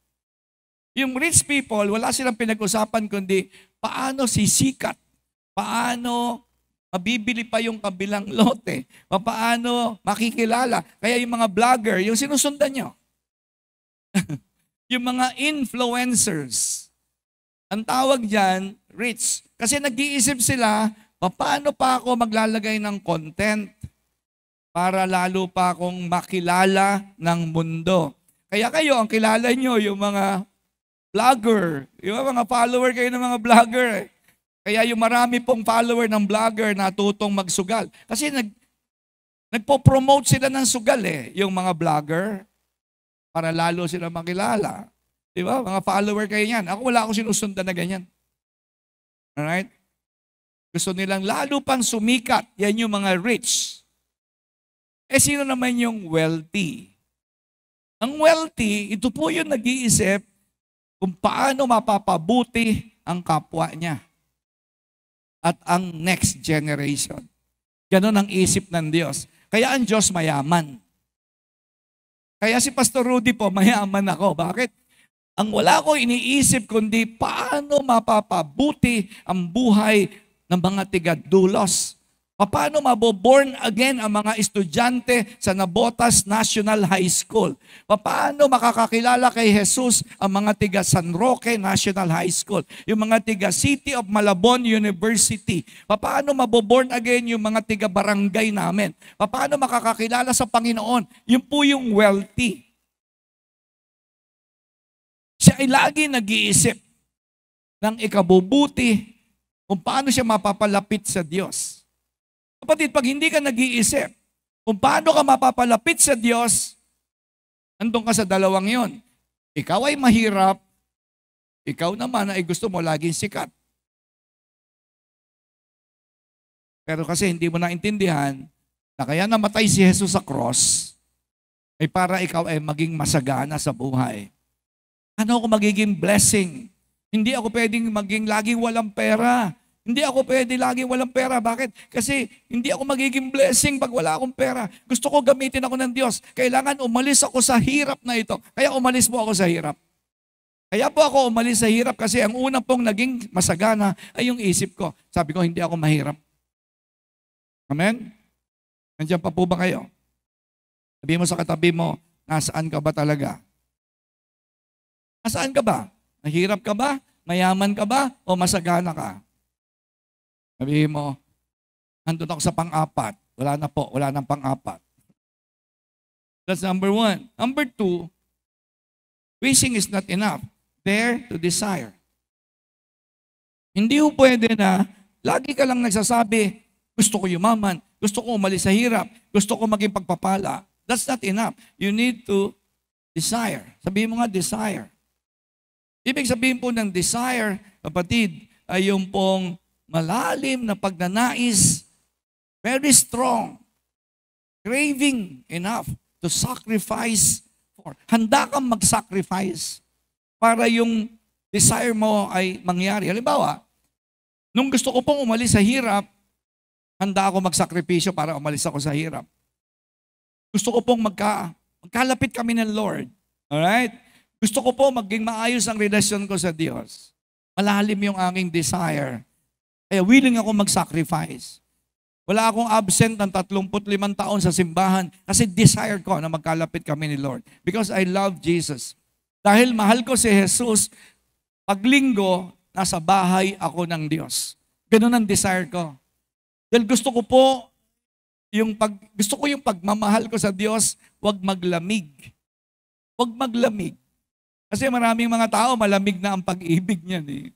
Yung rich people, wala silang pinag-usapan kundi paano sisikat, paano mabibili pa yung kabilang lote, paano makikilala. Kaya yung mga vlogger, yung sinusundan nyo. Yung mga influencers, ang tawag dyan, rich. Kasi nag-iisip sila, paano pa ako maglalagay ng content para lalo pa akong makilala ng mundo. Kaya kayo, ang kilala nyo, yung mga vlogger. Yung mga follower kayo ng mga vlogger. Kaya yung marami pong follower ng vlogger natutong magsugal. Kasi nagpo-promote sila ng sugal yung mga vlogger para lalo sila makilala. Di ba? Mga follower kayo yan. Ako wala akong sinusundan na ganyan. Alright? Gusto nilang lalo pang sumikat. Yan yung mga rich. Sino naman yung wealthy? Ang wealthy, ito po yung nag-iisip kung paano mapapabuti ang kapwa niya at ang next generation. Ganon ang isip ng Diyos. Kaya ang Diyos mayaman. Kaya si Pastor Rudy po, mayaman ako. Bakit? Ang wala ko iniisip kundi paano mapapabuti ang buhay ng mga tigadulos. Paano maboborn again ang mga estudyante sa Nabotas National High School? Paano makakakilala kay Jesus ang mga tiga San Roque National High School? Yung mga tiga City of Malabon University? Paano maboborn again yung mga tiga barangay namin? Paano makakakilala sa Panginoon? Yun po yung wealthy. Siya ay lagi nag-iisip ng ikabubuti kung paano siya mapapalapit sa Diyos. Kapatid, pag hindi ka nag-iisip kung paano ka mapapalapit sa Diyos, andun ka sa dalawang yon. Ikaw ay mahirap, ikaw naman ay gusto mo laging sikat. Pero kasi hindi mo naintindihan na kaya namatay si Jesus sa cross ay para ikaw ay maging masagana sa buhay. Ano ako magiging blessing? Hindi ako pwedeng maging laging walang pera. Hindi ako pwede laging walang pera. Bakit? Kasi hindi ako magiging blessing pag wala akong pera. Gusto ko gamitin ako ng Diyos. Kailangan umalis ako sa hirap na ito. Kaya umalis po ako sa hirap. Kaya po ako umalis sa hirap kasi ang una pong naging masagana ay yung isip ko. Sabi ko, hindi ako mahirap. Amen? Nandiyan pa po ba kayo? Sabi mo sa katabi mo, nasaan ka ba talaga? Nasaan ka ba? Mahirap ka ba? Mayaman ka ba? O masagana ka? Sabihin mo, nandun ako sa pang-apat. Wala na po, wala nang pang-apat. That's number one. Number two, wishing is not enough. Dare to desire. Hindi po pwede na lagi ka lang nagsasabi, gusto ko yumaman, gusto ko umalis sa hirap, gusto ko maging pagpapala. That's not enough. You need to desire. Sabihin mo nga, desire. Ibig sabihin po ng desire, kapatid, ay yung pong malalim na pagnanais, very strong, craving enough to sacrifice for. Handa kang mag-sacrifice para yung desire mo ay mangyari. Halimbawa, nung gusto ko pong umalis sa hirap, handa ako magsakripisyo para umalis ako sa hirap. Gusto ko pong magkalapit kami ng Lord. Alright? Gusto ko po maging maayos ang relasyon ko sa Diyos. Malalim yung aking desire. Kaya willing ako mag-sacrifice. Wala akong absent ng 35 taon sa simbahan kasi desire ko na magkalapit kami ni Lord. Because I love Jesus. Dahil mahal ko si Jesus, pag linggo, nasa bahay ako ng Diyos. Ganun ang desire ko. Dahil gusto ko yung pagmamahal ko sa Diyos, wag maglamig. Wag maglamig. Kasi maraming mga tao, malamig na ang pag-ibig niyan eh.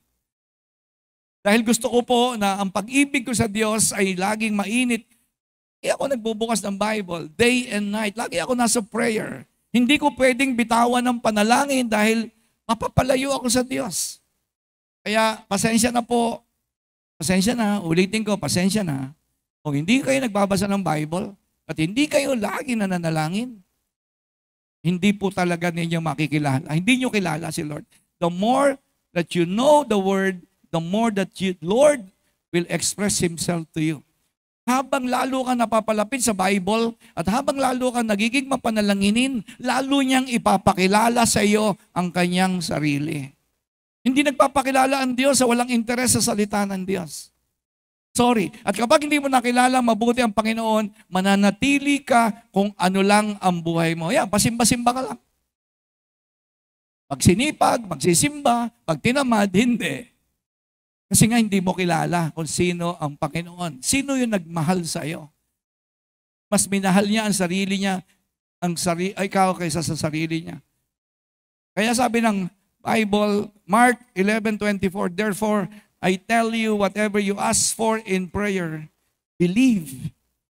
Dahil gusto ko po na ang pag-ibig ko sa Diyos ay laging mainit. Kaya ako nagbubukas ng Bible, day and night. Lagi ako nasa prayer. Hindi ko pwedeng bitawan ng panalangin dahil mapapalayo ako sa Diyos. Kaya pasensya na po. Pasensya na. Ulitin ko, pasensya na. Kung hindi kayo nagbabasa ng Bible at hindi kayo lagi nananalangin, hindi po talaga ninyo makikilala. Hindi nyo kilala si Lord. The more that you know the Word, the more that Lord will express Himself to you. habang lalo ka napapalapit sa Bible at habang lalo ka nagiging mapanalanginin, lalo niyang ipapakilala sa iyo ang kanyang sarili. Hindi nagpapakilala ang Diyos sa walang interes sa salita ng Diyos. Sorry. At kapag hindi mo nakilala mabuti ang Panginoon, mananatili ka kung ano lang ang buhay mo. Yan, pasimba-simba ka lang. Pag sinipag, magsisimba, pag tinamad, hindi. Kasi nga hindi mo kilala kung sino ang Panginoon. Sino yung nagmahal sa iyo? Mas minahal niya ang sarili niya, ikaw kaysa sa sarili niya. Kaya sabi ng Bible, Mark 11:24, therefore, I tell you, whatever you ask for in prayer, believe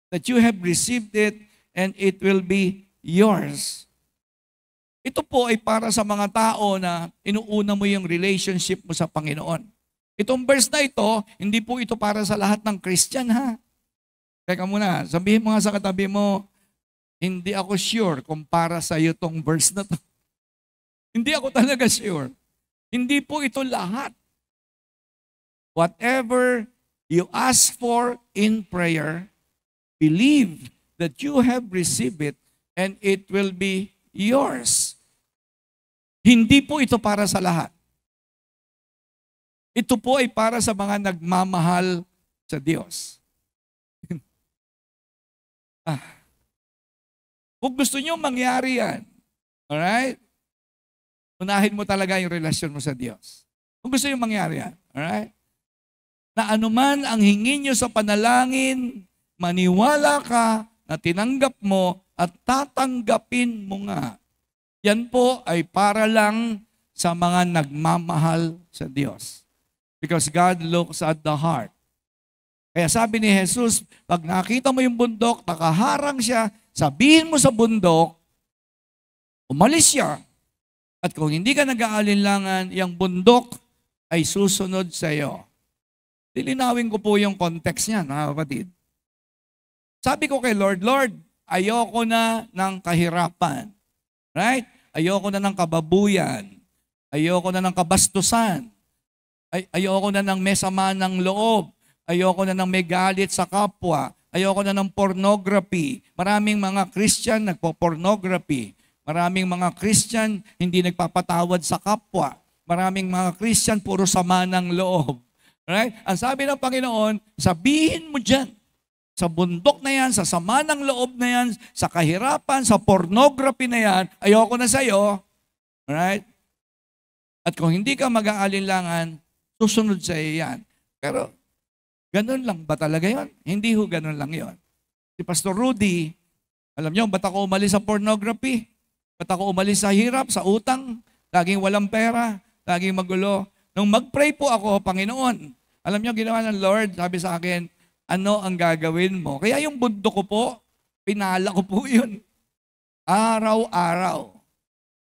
that you have received it and it will be yours. Ito po ay para sa mga tao na inuuna mo yung relationship mo sa Panginoon. Itong verse na ito, hindi po ito para sa lahat ng Christian, ha? Teka muna, sabihin mo nga sa katabi mo, hindi ako sure kung para sa iyo itong verse na to. Hindi ako talaga sure. Hindi po ito lahat. Whatever you ask for in prayer, believe that you have received it and it will be yours. Hindi po ito para sa lahat. Ito po ay para sa mga nagmamahal sa Diyos. Kung gusto niyo mangyari yan, alright? Unahin mo talaga yung relasyon mo sa Diyos. Kung gusto niyo mangyari yan, alright? Na anuman ang hingin niyo sa panalangin, maniwala ka na tinanggap mo at tatanggapin mo nga. Yan po ay para lang sa mga nagmamahal sa Diyos. Because God looks at the heart. Kaya sabi ni Jesus, pag nakita mo yung bundok, nakaharang siya, sabihin mo sa bundok, umalis siya. At kung hindi ka nag-aalinlangan, yung bundok ay susunod sa iyo. Lilinawin ko po yung context niya, mga kapatid. Sabi ko kay Lord, Lord, ayoko na ng kahirapan. Right? Ayoko na ng kababuyan. Ayoko na ng kabastusan. Ayoko na ng may sama ng loob. Ayoko na ng may galit sa kapwa. Ayoko na ng pornography. Maraming mga Christian nagpo-pornography. Maraming mga Christian hindi nagpapatawad sa kapwa. Maraming mga Christian puro sama ng loob. Right? Ang sabi ng Panginoon, sabihin mo dyan, sa bundok na yan, sa sama ng loob na yan, sa kahirapan, sa pornography na yan, ayoko na sa'yo. Right? At kung hindi ka mag-aalinlangan, susunod sa iyo yan. Pero, ganun lang ba talaga yon? Hindi ho ganun lang yon. Si Pastor Rudy, alam niyo, ba't ako umalis sa pornography? Ba't ako umalis sa hirap, sa utang? Laging walang pera, laging magulo. Nung mag-pray po ako, Panginoon, alam niyo, ginawa ng Lord, sabi sa akin, ano ang gagawin mo? Kaya yung bundok ko po, pinala ko po yun. Araw-araw.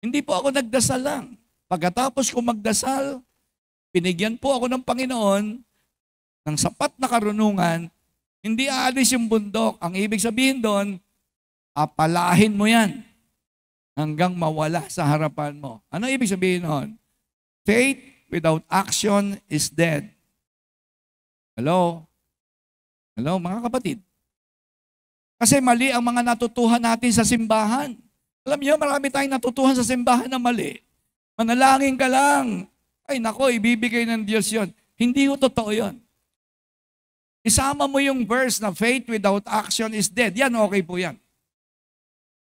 Hindi po ako nagdasal lang. Pagkatapos ko magdasal, binigyan po ako ng Panginoon ng sapat na karunungan, hindi aalis yung bundok. Ang ibig sabihin doon, apalahin mo yan hanggang mawala sa harapan mo. Ano ibig sabihin noon? Faith without action is dead. Hello? Hello, mga kapatid. Kasi mali ang mga natutuhan natin sa simbahan. Alam niyo, marami tayong natutuhan sa simbahan na mali. Manalangin ka lang. Ay nako, ibibigay ng Diyos yon. Hindi ho totoo yon. Isama mo yung verse na faith without action is dead. Yan, okay po yan.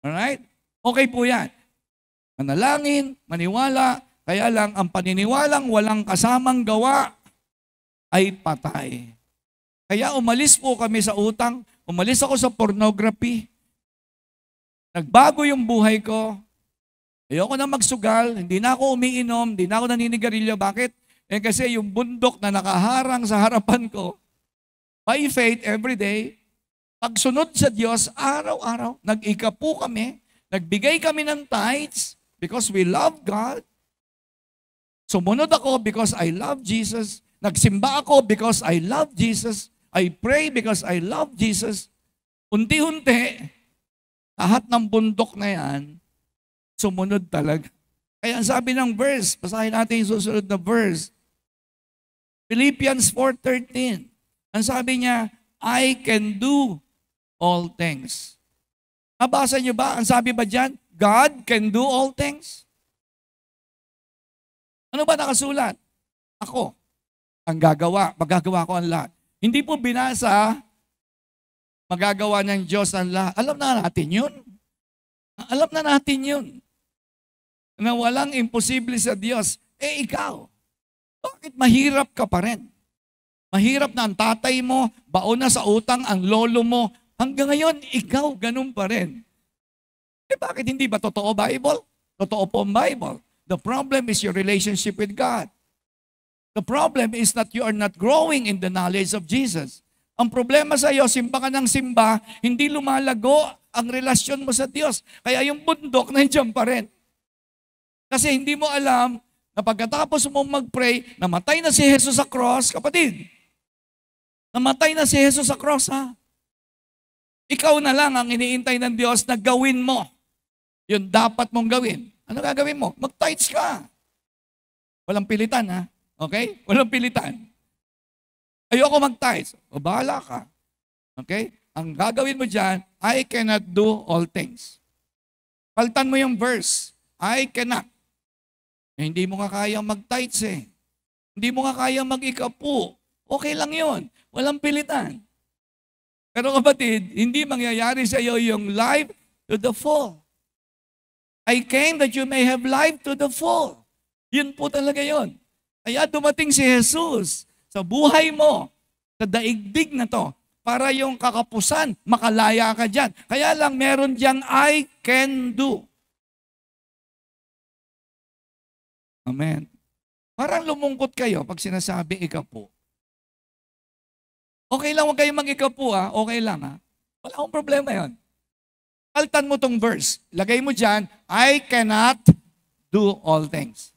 Alright? Okay po yan. Manalangin, maniwala, kaya lang ang paniniwalang walang kasamang gawa ay patay. Kaya umalis po kami sa utang, umalis ako sa pornography, nagbago yung buhay ko, ayoko na magsugal, hindi na ako umiinom, hindi na ako naninigarilyo. Bakit? Kasi yung bundok na nakaharang sa harapan ko, by faith every day, pagsunod sa Diyos, araw-araw, nag-ikapu kami, nagbigay kami ng tithes because we love God. Sumunod ako because I love Jesus. Nagsimba ako because I love Jesus. I pray because I love Jesus. Unti-unti, lahat ng bundok na yan, sumunod talaga. Kaya ang sabi ng verse, basahin natin yung susunod na verse. Philippians 4:13. Ang sabi niya, I can do all things. Nabasa niyo ba? Ang sabi ba dyan? God can do all things? Ano ba nakasulat? Ako ang gagawa. Magagawa ko ang lahat. Hindi po binasa, magagawa ng Diyos ang lahat. Alam na natin yun. Alam na natin yun. Na walang imposible sa Diyos. Eh ikaw, bakit mahirap ka pa rin? Mahirap na ang tatay mo, baon na sa utang ang lolo mo. Hanggang ngayon, ikaw ganun pa rin. Eh bakit hindi ba totoo Bible? Totoo po ang Bible. The problem is your relationship with God. The problem is that you are not growing in the knowledge of Jesus. Ang problema sa iyo, simba ka ng simba, hindi lumalago ang relasyon mo sa Diyos. Kaya yung bundok, nandiyan pa rin. Kasi hindi mo alam na pagkatapos mo mag-pray, namatay na si Jesus sa cross, kapatid. Namatay na si Jesus sa cross, ha? Ikaw na lang ang iniintay ng Diyos na gawin mo. Yun dapat mong gawin. Ano gagawin mo? Mag-tithes ka. Walang pilitan, ha? Okay? Walang pilitan. Ayoko mag-tithes. O bahala ka. Okay? Ang gagawin mo dyan, I cannot do all things. Paltan mo yung verse. I cannot. Eh, hindi mo nga kayang mag-tithes eh. Hindi mo nga kayang mag-ikapu. Okay lang yun. Walang pilitan. Pero kapatid, hindi mangyayari sa iyo yung life to the full. I came that you may have life to the full. Yun po talaga yun. Kaya dumating si Jesus sa buhay mo, sa daigdig na to, para yung kakapusan, makalaya ka dyan. Kaya lang meron diyang I can do. Amen. Parang lumungkot kayo pag sinasabi ikapu. Okay lang, huwag kayong mag-ikapu ha. Okay lang ha. Wala akong problema yon. Altan mo tong verse. Lagay mo dyan, I cannot do all things.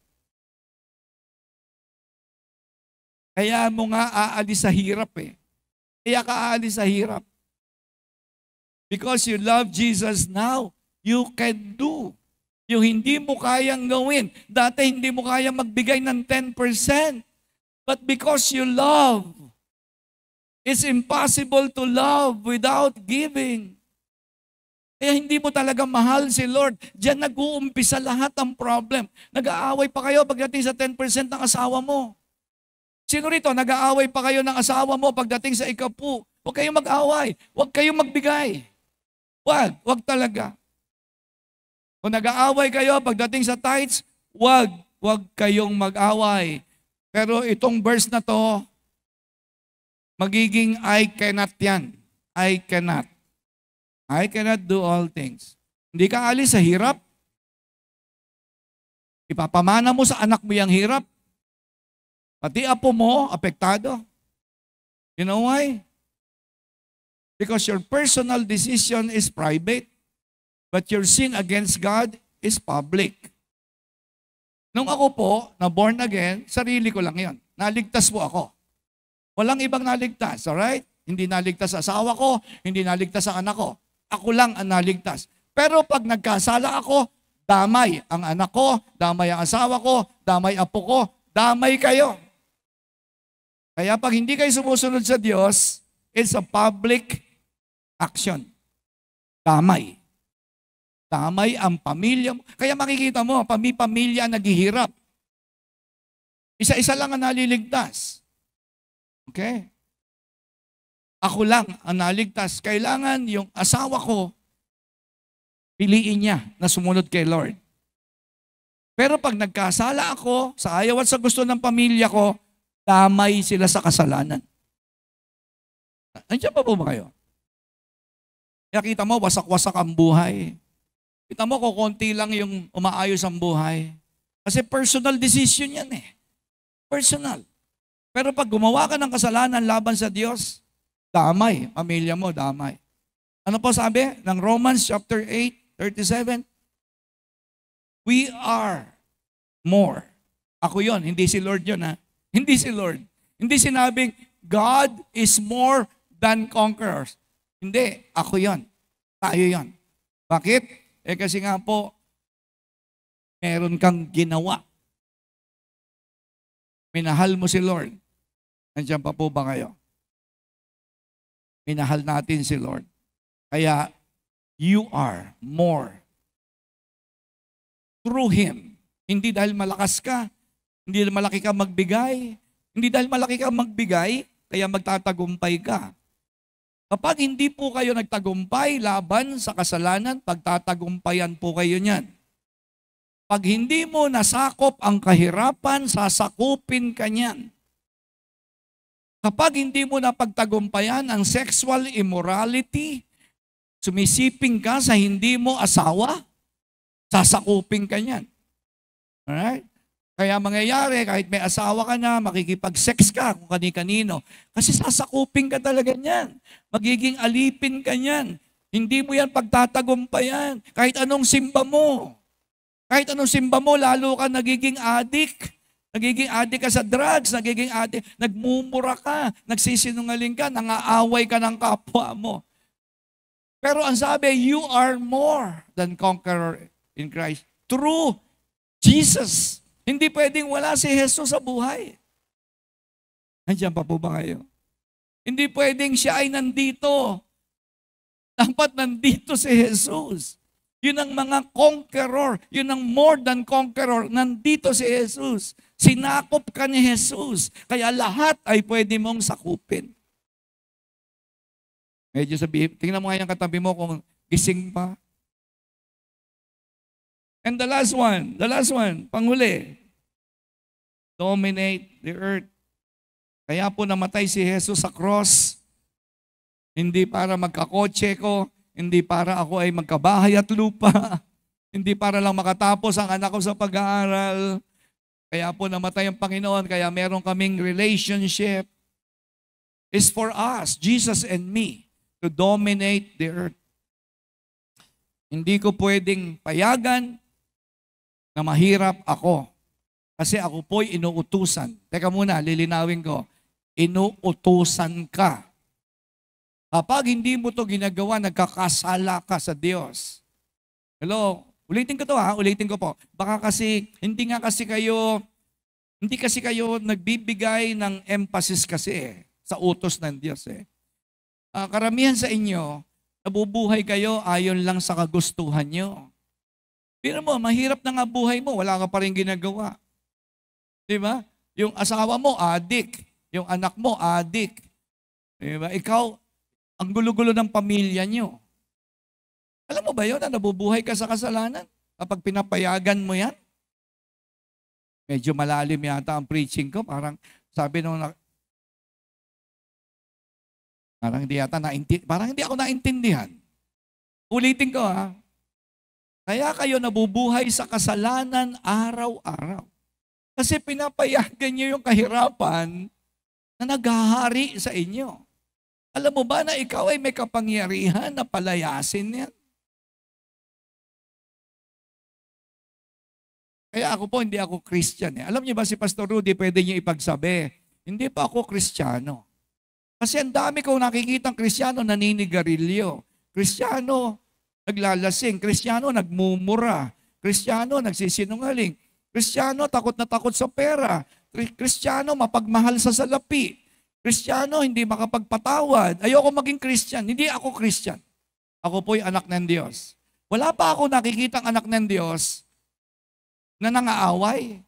Kaya mo nga aalis sa hirap eh. Kaya ka aalis sa hirap. Because you love Jesus now, you can do. Yung hindi mo kayang gawin. Dati hindi mo kayang magbigay ng 10%. But because you love, it's impossible to love without giving. Kaya hindi mo talaga mahal si Lord. Diyan nag-uumpisa lahat ang problem. Nag-aaway pa kayo pagdating sa 10% ng asawa mo. Sino rito, nag-aaway pa kayo ng asawa mo pagdating sa ikapu? Huwag kayong mag-aaway. Huwag kayong magbigay. Huwag talaga. Kung nag-aaway kayo pagdating sa tithes, huwag kayong mag-away. Pero itong verse na to, magiging I cannot yan. I cannot. I cannot do all things. Hindi ka alis sa hirap. Ipapamana mo sa anak mo yung hirap. Pati apo mo, apektado. You know why? Because your personal decision is private. But your sin against God is public. Nung ako po, na born again, sarili ko lang yon. Naligtas po ako. Walang ibang naligtas, alright? Hindi naligtas sa asawa ko, hindi naligtas sa anak ko. Ako lang ang naligtas. Pero pag nagkasala ako, damay ang anak ko, damay ang asawa ko, damay apo ko, damay kayo. Kaya pag hindi kayo sumusunod sa Diyos, it's a public action. Damay. Damay ang pamilya mo. Kaya makikita mo, pamilya naghihirap. Isa-isa lang ang naliligtas. Okay? Ako lang ang naligtas. Kailangan yung asawa ko, piliin niya na sumunod kay Lord. Pero pag nagkasala ako, sa ayaw at sa gusto ng pamilya ko, damay sila sa kasalanan. Nandiyan pa po ba kayo? Kaya kita mo, wasak-wasak ang buhay. Kita mo, kukunti lang yung umaayos ang buhay. Kasi personal decision yan eh. Personal. Pero pag gumawa ka ng kasalanan laban sa Diyos, damay. Pamilya mo, damay. Ano po sabi ng Romans chapter 8:37? We are more. Ako yon, hindi si Lord yon ha. Hindi si Lord. Hindi sinabing, God is more than conquerors. Hindi, ako yon. Tayo yon. Bakit? Eh kasi nga po, meron kang ginawa. Minahal mo si Lord. Nandiyan pa po ba kayo? Minahal natin si Lord. Kaya, you are more through Him. Hindi dahil malakas ka, hindi dahil malaki ka magbigay, hindi dahil malaki ka magbigay, kaya magtatagumpay ka. Kapag hindi po kayo nagtagumpay laban sa kasalanan, pagtatagumpayan po kayo niyan. Pag hindi mo nasakop ang kahirapan, sasakupin ka niyan. Kapag hindi mo napagtagumpayan ang sexual immorality, sumisiping ka sa hindi mo asawa, sasakupin ka niyan. Alright? Kaya mangyayari, kahit may asawa ka na, makikipag-sex ka kung kani-kanino. Kasi sasakupin ka talaga niyan. Magiging alipin ka niyan. Hindi mo yan pagtatagumpayan. Kahit anong simba mo. Kahit anong simba mo, lalo ka nagiging addict. Nagiging addict ka sa drugs, nagiging addict, nagmumura ka, nagsisinungaling ka, nangaaway ka ng kapwa mo. Pero ang sabi, you are more than conqueror in Christ. Through Jesus. Hindi pwedeng wala si Jesus sa buhay. Nandiyan pa po ba kayo? Hindi pwedeng siya ay nandito. Dapat nandito si Jesus. Yun ang mga conqueror. Yun ang more than conqueror. Nandito si Jesus. Sinakop ka ni Jesus. Kaya lahat ay pwede mong sakupin. Medyo sabihin, tingnan mo nga yung katabi mo kung gising pa. And the last one, panghuli. Dominate the earth. Kaya po namatay si Jesus sa cross. Hindi para magkakotse ko, hindi para ako ay magkabahay at lupa, hindi para lang makatapos ang anak ko sa pag-aaral. Kaya po namatay ang Panginoon, kaya meron kaming relationship. It's for us, Jesus and me, to dominate the earth. Hindi ko pwedeng payagan na mahirap ako. Kasi ako po'y inuutusan. Teka muna, lilinawin ko. Inuutusan ka. Kapag hindi mo to ginagawa, nagkakasala ka sa Diyos. Hello? Ulitin ko to ulitin ko po. Baka kasi, hindi kasi kayo nagbibigay ng emphasis kasi sa utos ng Diyos Karamihan sa inyo, nabubuhay kayo ayon lang sa kagustuhan nyo. Pero mo, mahirap na nga buhay mo, wala ka pa rin ginagawa. Diba? Yung asawa mo, adik. Yung anak mo, adik. Diba? Ikaw, ang gulo-gulo ng pamilya nyo. Alam mo ba yun na nabubuhay ka sa kasalanan? Kapag pinapayagan mo yan? Medyo malalim yata ang preaching ko. Parang sabi nung parang hindi ako naintindihan. Ulitin ko Kaya kayo nabubuhay sa kasalanan araw-araw. Kasi pinapayagan nyo yung kahirapan na naghahari sa inyo. Alam mo ba na ikaw ay may kapangyarihan na palayasin yan? Kaya ako po, hindi ako Christian. Alam niyo ba si Pastor Rudy, pwede niyo ipagsabi, hindi pa ako Kristiyano. Kasi ang dami kong nakikitang Kristiyano naninigarilyo. Kristiyano naglalasing. Kristiyano nagmumura. Kristiyano nagsisinungaling. Kristiyano takot na takot sa pera. Kristiyano mapagmahal sa salapi. Kristiyano hindi makapagpatawad. Ayoko maging Christian. Hindi ako Christian. Ako po'y anak ng Diyos. Wala pa ako nakikitang anak ng Diyos na nangaaway.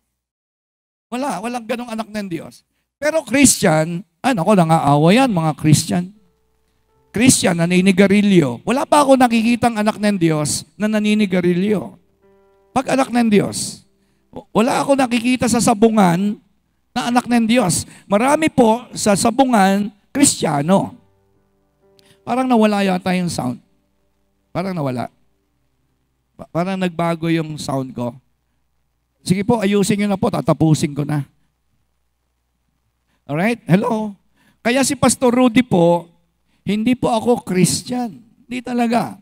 Walang ganong anak ng Diyos. Pero Christian, nangaaway yan, mga Christian. Christian, naninigarilyo. Wala pa ako nakikitang anak ng Diyos na naninigarilyo. Pag anak ng Diyos, wala ako nakikita sa sabungan na anak ng Diyos. Marami po sa sabungan, Kristiyano. Parang nawala yata yung sound. Parang nawala. Parang nagbago yung sound ko. Sige po, ayusin nyo na po, tatapusin ko na. Alright? Hello? Kaya si Pastor Rudy po, hindi po ako Christian. Hindi talaga.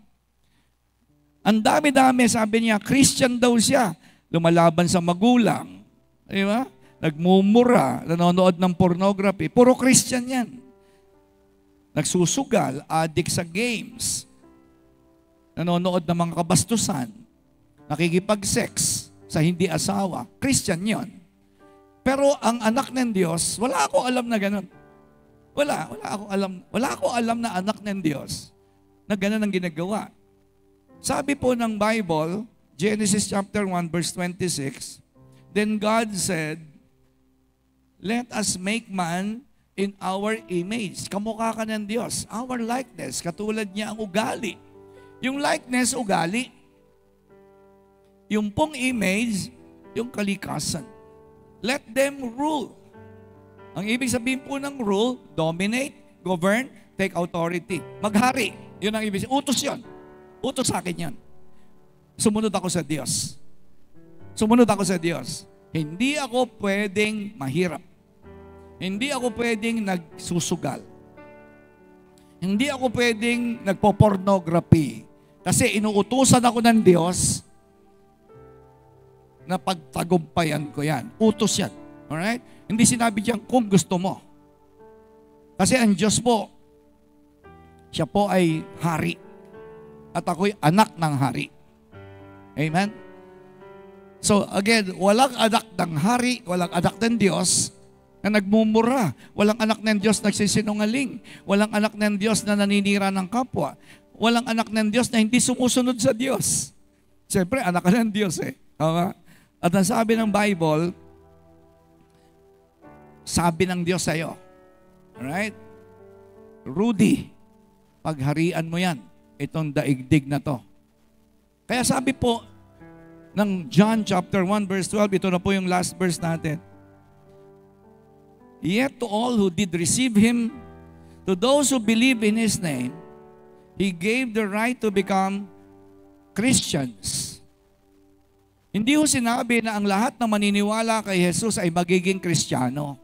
Ang dami-dami, sabi niya, Christian daw siya. Lumalaban sa magulang. Di ba? Nagmumura, nanonood ng pornography. Puro Christian yan. Nagsusugal, addict sa games. Nanonood ng mga kabastusan. Nakikipag-sex sa hindi asawa. Christian yon. Pero ang anak ng Diyos, wala ako alam na ganun. Wala akong alam na anak ng Diyos na gano'n ang ginagawa. Sabi po ng Bible, Genesis chapter 1 verse 26, then God said, let us make man in our image. Kamukha ka ng Diyos. Our likeness. Katulad niya ang ugali. Yung likeness, ugali. Yung pong image, yung kalikasan. Let them rule. Ang ibig sabihin po ng rule, dominate, govern, take authority. Maghari. Yun ang ibig sabihin. Utos yun. Utos sa akin yan. Sumunod ako sa Diyos. Sumunod ako sa Diyos. Hindi ako pwedeng mahirap. Hindi ako pwedeng nagsusugal. Hindi ako pwedeng nagpo-pornography. Kasi inuutusan ako ng Diyos na pagtagumpayan ko yan. Utos yan. Alright? Hindi sinabi diyan kung gusto mo. Kasi ang Diyos po, siya po ay hari. At ako'y anak ng hari. Amen? So again, walang anak ng hari, walang anak ng Diyos na nagmumura. Walang anak ng Diyos na nagsisinungaling. Walang anak ng Diyos na naninira ng kapwa. Walang anak ng Diyos na hindi sumusunod sa Diyos. Siyempre, anak ka ng Diyos eh. Okay? At ang sabi ng Bible, sabi ng Diyos sa'yo, alright? Rudy, pagharian mo yan, itong daigdig na to. Kaya sabi po ng John chapter 1 verse 12, ito na po yung last verse natin. Yet to all who did receive Him, to those who believe in His name, He gave the right to become Christians. Hindi ho sinabi na ang lahat na maniniwala kay Jesus ay magiging Kristiyano.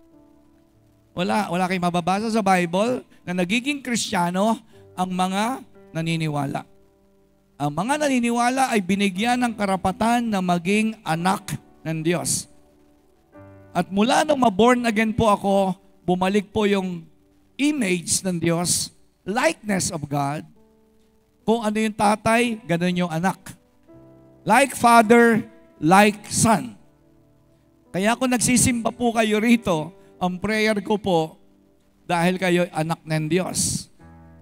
Wala kayong mababasa sa Bible na nagiging Kristiyano ang mga naniniwala. Ang mga naniniwala ay binigyan ng karapatan na maging anak ng Diyos. At mula nung ma-born again po ako, bumalik po yung image ng Diyos, likeness of God. Kung ano yung tatay, ganun yung anak. Like father, like son. Kaya kung nagsisimba po kayo rito, ang prayer ko po, dahil kayo anak ng Diyos.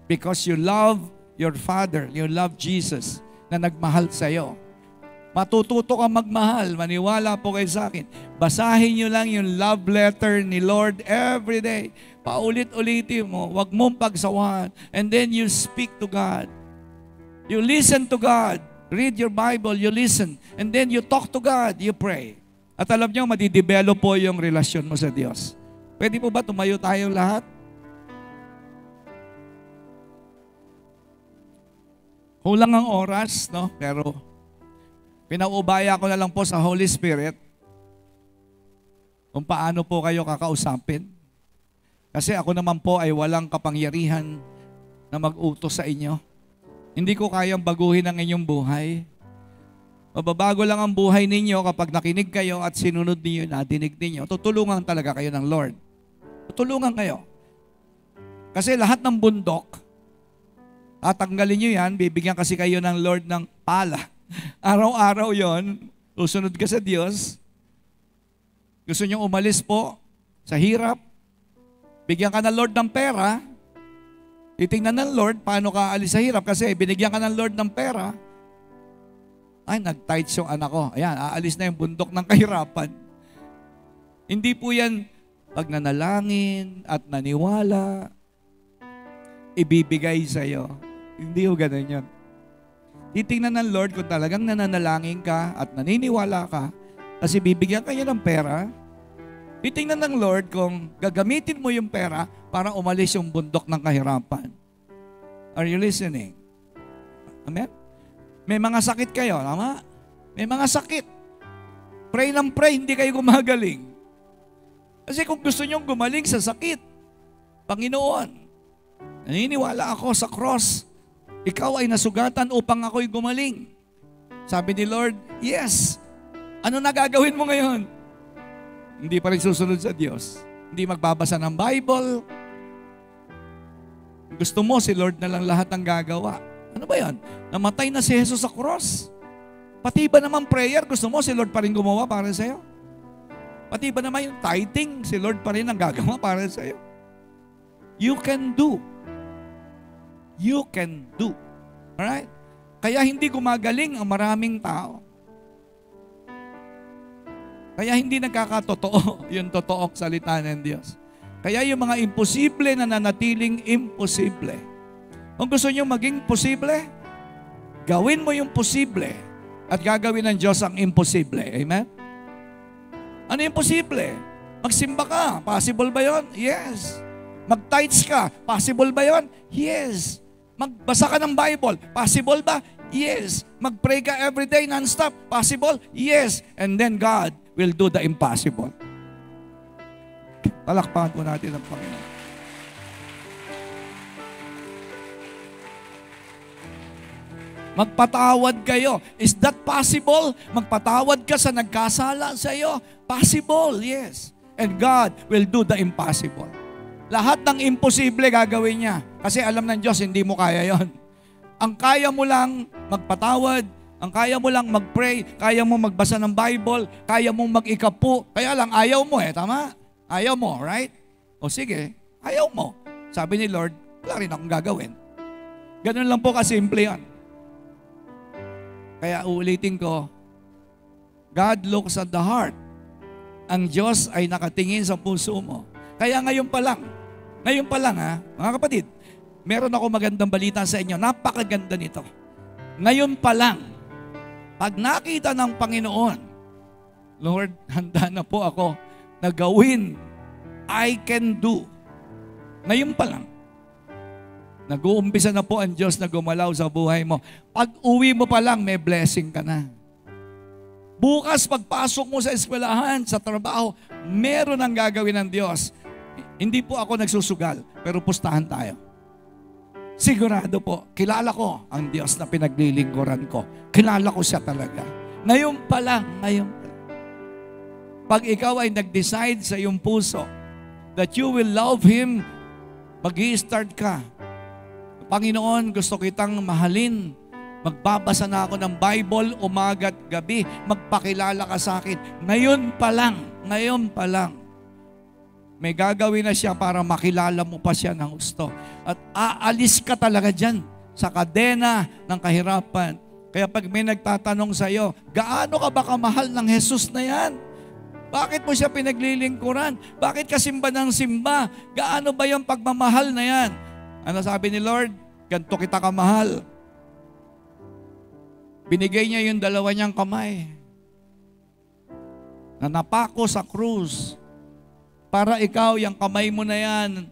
Because you love your Father, you love Jesus na nagmahal sa iyo. Matututo ka magmahal, maniwala po kayo sa akin. Basahin nyo lang yung love letter ni Lord every day. Paulit-ulitin mo, wag mong pagsawahan. And then you speak to God. You listen to God. Read your Bible, you listen. And then you talk to God, you pray. At alam nyo, madidevelop po yung relasyon mo sa Diyos. Pwede po ba tumayo tayong lahat? Kulang ang oras, no? Pero pinaubaya ko na lang po sa Holy Spirit kung paano po kayo kakausapin. Kasi ako naman po ay walang kapangyarihan na mag-utos sa inyo. Hindi ko kayang baguhin ang inyong buhay. Mababago lang ang buhay ninyo kapag nakinig kayo at sinunod ninyo, nadinig ninyo. Tutulungan talaga kayo ng Lord. Tutulungan kayo. Kasi lahat ng bundok, tatanggalin nyo yan, bibigyan kasi kayo ng Lord ng pala. Araw-araw yon, susunod ka sa Diyos. Gusto nyo umalis po sa hirap, bigyan ka ng Lord ng pera, titingnan ng Lord paano ka alis sa hirap kasi binigyan ka ng Lord ng pera. Ay, nag-tithes yung anak ko. Ayan, aalis na yung bundok ng kahirapan. Hindi po yan pag nanalangin at naniwala, ibibigay sa'yo. Hindi po ganun yun. Titingnan ng Lord kung talagang nananalangin ka at naniniwala ka kasi bibigyan ka niya ng pera. Titingnan ng Lord kung gagamitin mo yung pera para umalis yung bundok ng kahirapan. Are you listening? Amen? May mga sakit kayo, tama? May mga sakit. Pray ng pray, hindi kayo gumagaling. Kasi kung gusto nyong gumaling sa sakit, Panginoon, naniniwala ako sa cross, ikaw ay nasugatan upang ako'y gumaling. Sabi ni Lord, yes. Ano na gagawin mo ngayon? Hindi pa rin susunod sa Diyos. Hindi magbabasa ng Bible. Gusto mo, si Lord na lang lahat ang gagawa. Ano ba yan? Namatay na si Jesus sa cross. Pati ba naman prayer, gusto mo, si Lord pa rin gumawa para sa'yo? Pati ba naman yung tithing, si Lord pa rin ang gagawa para sa'yo? You can do. You can do. Alright? Kaya hindi gumagaling ang maraming tao. Kaya hindi nagkakatotoo yung totoong salita ng Diyos. Kaya yung mga imposible na nanatiling imposible. Kung gusto nyo maging posible, gawin mo yung posible at gagawin ng Diyos ang imposible. Amen? Ano yung posible? Magsimba ka. Possible ba yon? Yes. Mag-tithes ka. Possible ba yon? Yes. Magbasa ka ng Bible. Possible ba? Yes. Mag-pray ka everyday non-stop. Possible? Yes. And then God will do the impossible. Palakpakan po natin ang Panginoon. Magpatawad kayo. Is that possible? Magpatawad ka sa nagkasala sa iyo? Possible, yes. And God will do the impossible. Lahat ng imposible gagawin niya. Kasi alam ng Diyos, hindi mo kaya yon. Ang kaya mo lang magpatawad, ang kaya mo lang mag-pray, kaya mo magbasa ng Bible, kaya mo mag-ikapu. Kaya lang, ayaw mo tama? Ayaw mo, right? O sige, ayaw mo. Sabi ni Lord, wala rin akong gagawin. Ganun lang po kasimple yan. Kaya uulitin ko, God looks at the heart. Ang Diyos ay nakatingin sa puso mo. Kaya ngayon pa lang mga kapatid, meron ako magandang balita sa inyo. Napakaganda nito. Ngayon pa lang, pag nakita ng Panginoon, Lord, handa na po ako na gawin, I can do. Ngayon pa lang, nag-uumpisa na po ang Diyos na gumalaw sa buhay mo. Pag uwi mo pa lang, may blessing ka na. Bukas, pagpasok mo sa eskwelahan, sa trabaho, meron ang gagawin ng Diyos. Hindi po ako nagsusugal, pero pustahan tayo. Sigurado po, kilala ko ang Diyos na pinaglilingkuran ko. Kilala ko siya talaga. Ngayon pa lang. Pag ikaw ay nag-decide sa iyong puso that you will love Him, mag-i-start ka. Panginoon, gusto kitang mahalin. Magbabasa na ako ng Bible umaga at gabi. Magpakilala ka sa akin. Ngayon pa lang. May gagawin na siya para makilala mo pa siya ng gusto. At aalis ka talaga dyan sa kadena ng kahirapan. Kaya pag may nagtatanong sa iyo, gaano ka ba kamahal ng Jesus na yan? Bakit mo siya pinaglilingkuran? Bakit ka simba ng simba? Gaano ba yung pagmamahal na yan? Ano sabi ni Lord? Ganto kita kamahal. Binigay niya yung dalawa niyang kamay na napako sa krus. Para ikaw, yung kamay mo na yan,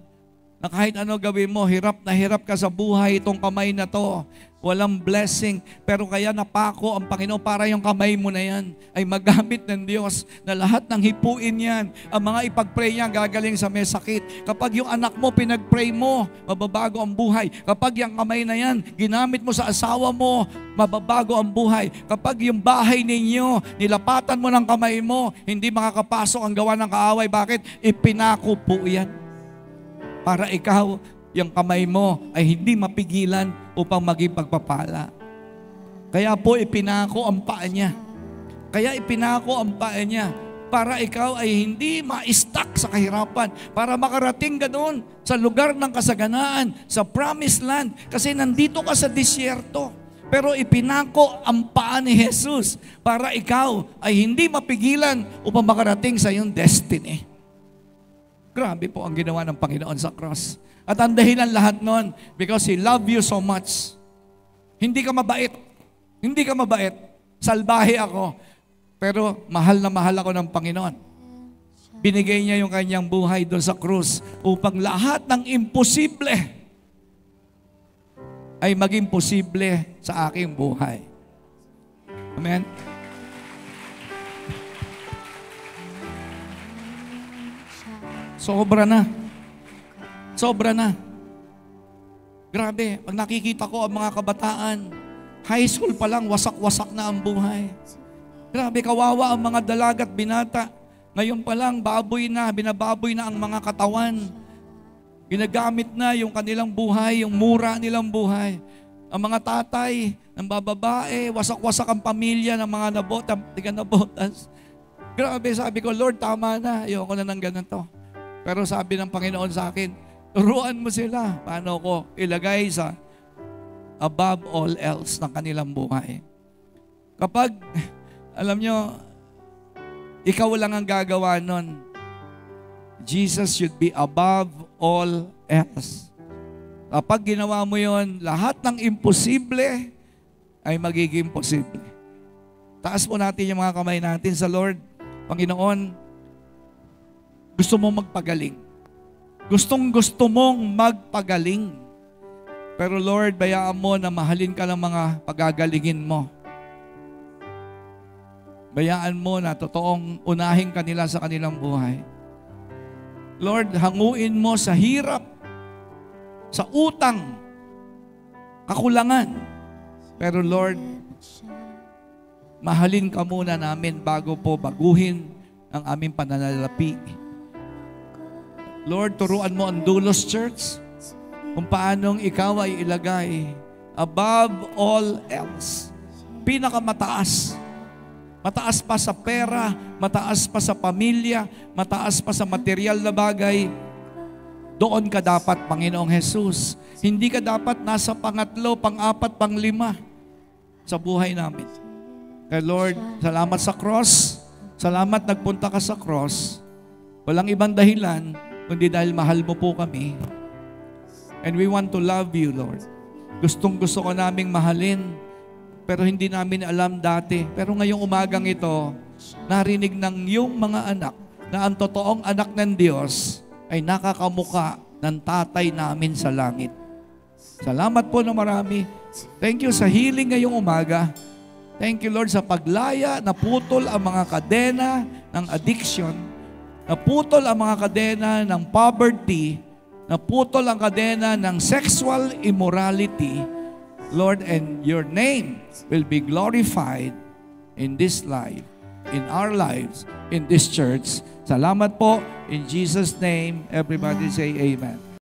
na kahit ano gawin mo, hirap na hirap ka sa buhay itong kamay na to. Walang blessing. Pero kaya napako ang Panginoon para yung kamay mo na yan ay magamit ng Diyos na lahat ng hipuin yan, ang mga ipag-pray niya gagaling sa may sakit. Kapag yung anak mo, pinag-pray mo, mababago ang buhay. Kapag yung kamay na yan, ginamit mo sa asawa mo, mababago ang buhay. Kapag yung bahay ninyo, nilapatan mo ng kamay mo, hindi makakapasok ang gawa ng kaaway. Bakit? Ipinako po yan. Para ikaw, yung kamay mo ay hindi mapigilan upang maging pagpapala. Kaya po ipinako ang paa niya. Para ikaw ay hindi ma-stuck sa kahirapan. Para makarating ka doon sa lugar ng kasaganaan, sa promised land. Kasi nandito ka sa disyerto. Pero ipinako ang paa ni Jesus para ikaw ay hindi mapigilan upang makarating sa iyong destiny. Grabe po ang ginawa ng Panginoon sa cross. At ang dahilan lahat nun, because He loved you so much. Hindi ka mabait. Salbahe ako. Pero mahal na mahal ako ng Panginoon. Binigay niya yung kanyang buhay doon sa krus upang lahat ng imposible ay maging posible sa aking buhay. Amen? Sobra na. Grabe, pag nakikita ko ang mga kabataan, high school pa lang, wasak-wasak na ang buhay. Grabe, kawawa ang mga dalaga at binata. Ngayon pa lang, binababoy na ang mga katawan. Ginagamit na yung kanilang buhay, yung mura nilang buhay. Ang mga tatay, ng bababae, wasak-wasak ang pamilya ng mga nabotas. Grabe, sabi ko, Lord, tama na. Ayoko na ng ganito. Pero sabi ng Panginoon sa akin, Turuan mo sila paano ko ilagay sa above all else ng kanilang buhay. Kapag, alam nyo, ikaw lang ang gagawa nun, Jesus should be above all else. Kapag ginawa mo yon, lahat ng imposible ay magiging posible. Taas po natin yung mga kamay natin sa Lord. Panginoon, gusto mo magpagaling. Gustong-gusto mong magpagaling. Pero Lord, bayaan mo na mahalin ka ng mga pagagalingin mo. Bayaan mo na totoong unahin kanila sa kanilang buhay. Lord, hanguin mo sa hirap, sa utang, kakulangan. Pero Lord, mahalin ka muna namin bago po baguhin ang aming pananalapi. Lord, turuan mo ang Doulos Church kung paanong ikaw ay ilagay above all else. Pinakamataas. Mataas pa sa pera, mataas pa sa pamilya, mataas pa sa material na bagay. Doon ka dapat, Panginoong Jesus. Hindi ka dapat nasa pangatlo, pang-apat, pang-lima sa buhay namin. Kaya Lord, salamat sa cross. Salamat nagpunta ka sa cross. Walang ibang dahilan, kundi dahil mahal mo po kami. And we want to love you, Lord. Gustong-gusto ko naming mahalin, pero hindi namin alam dati. Pero ngayong umagang ito, narinig ng iyong mga anak na ang totoong anak ng Diyos ay nakakamuka ng tatay namin sa langit. Salamat po na marami. Thank you sa healing ngayong umaga. Thank you, Lord, sa paglaya, naputol ang mga kadena ng addiction, naputol ang mga kadena ng poverty, naputol ang kadena ng sexual immorality, Lord, and your name will be glorified in this life, in our lives, in this church. Salamat po. In Jesus' name, everybody say amen.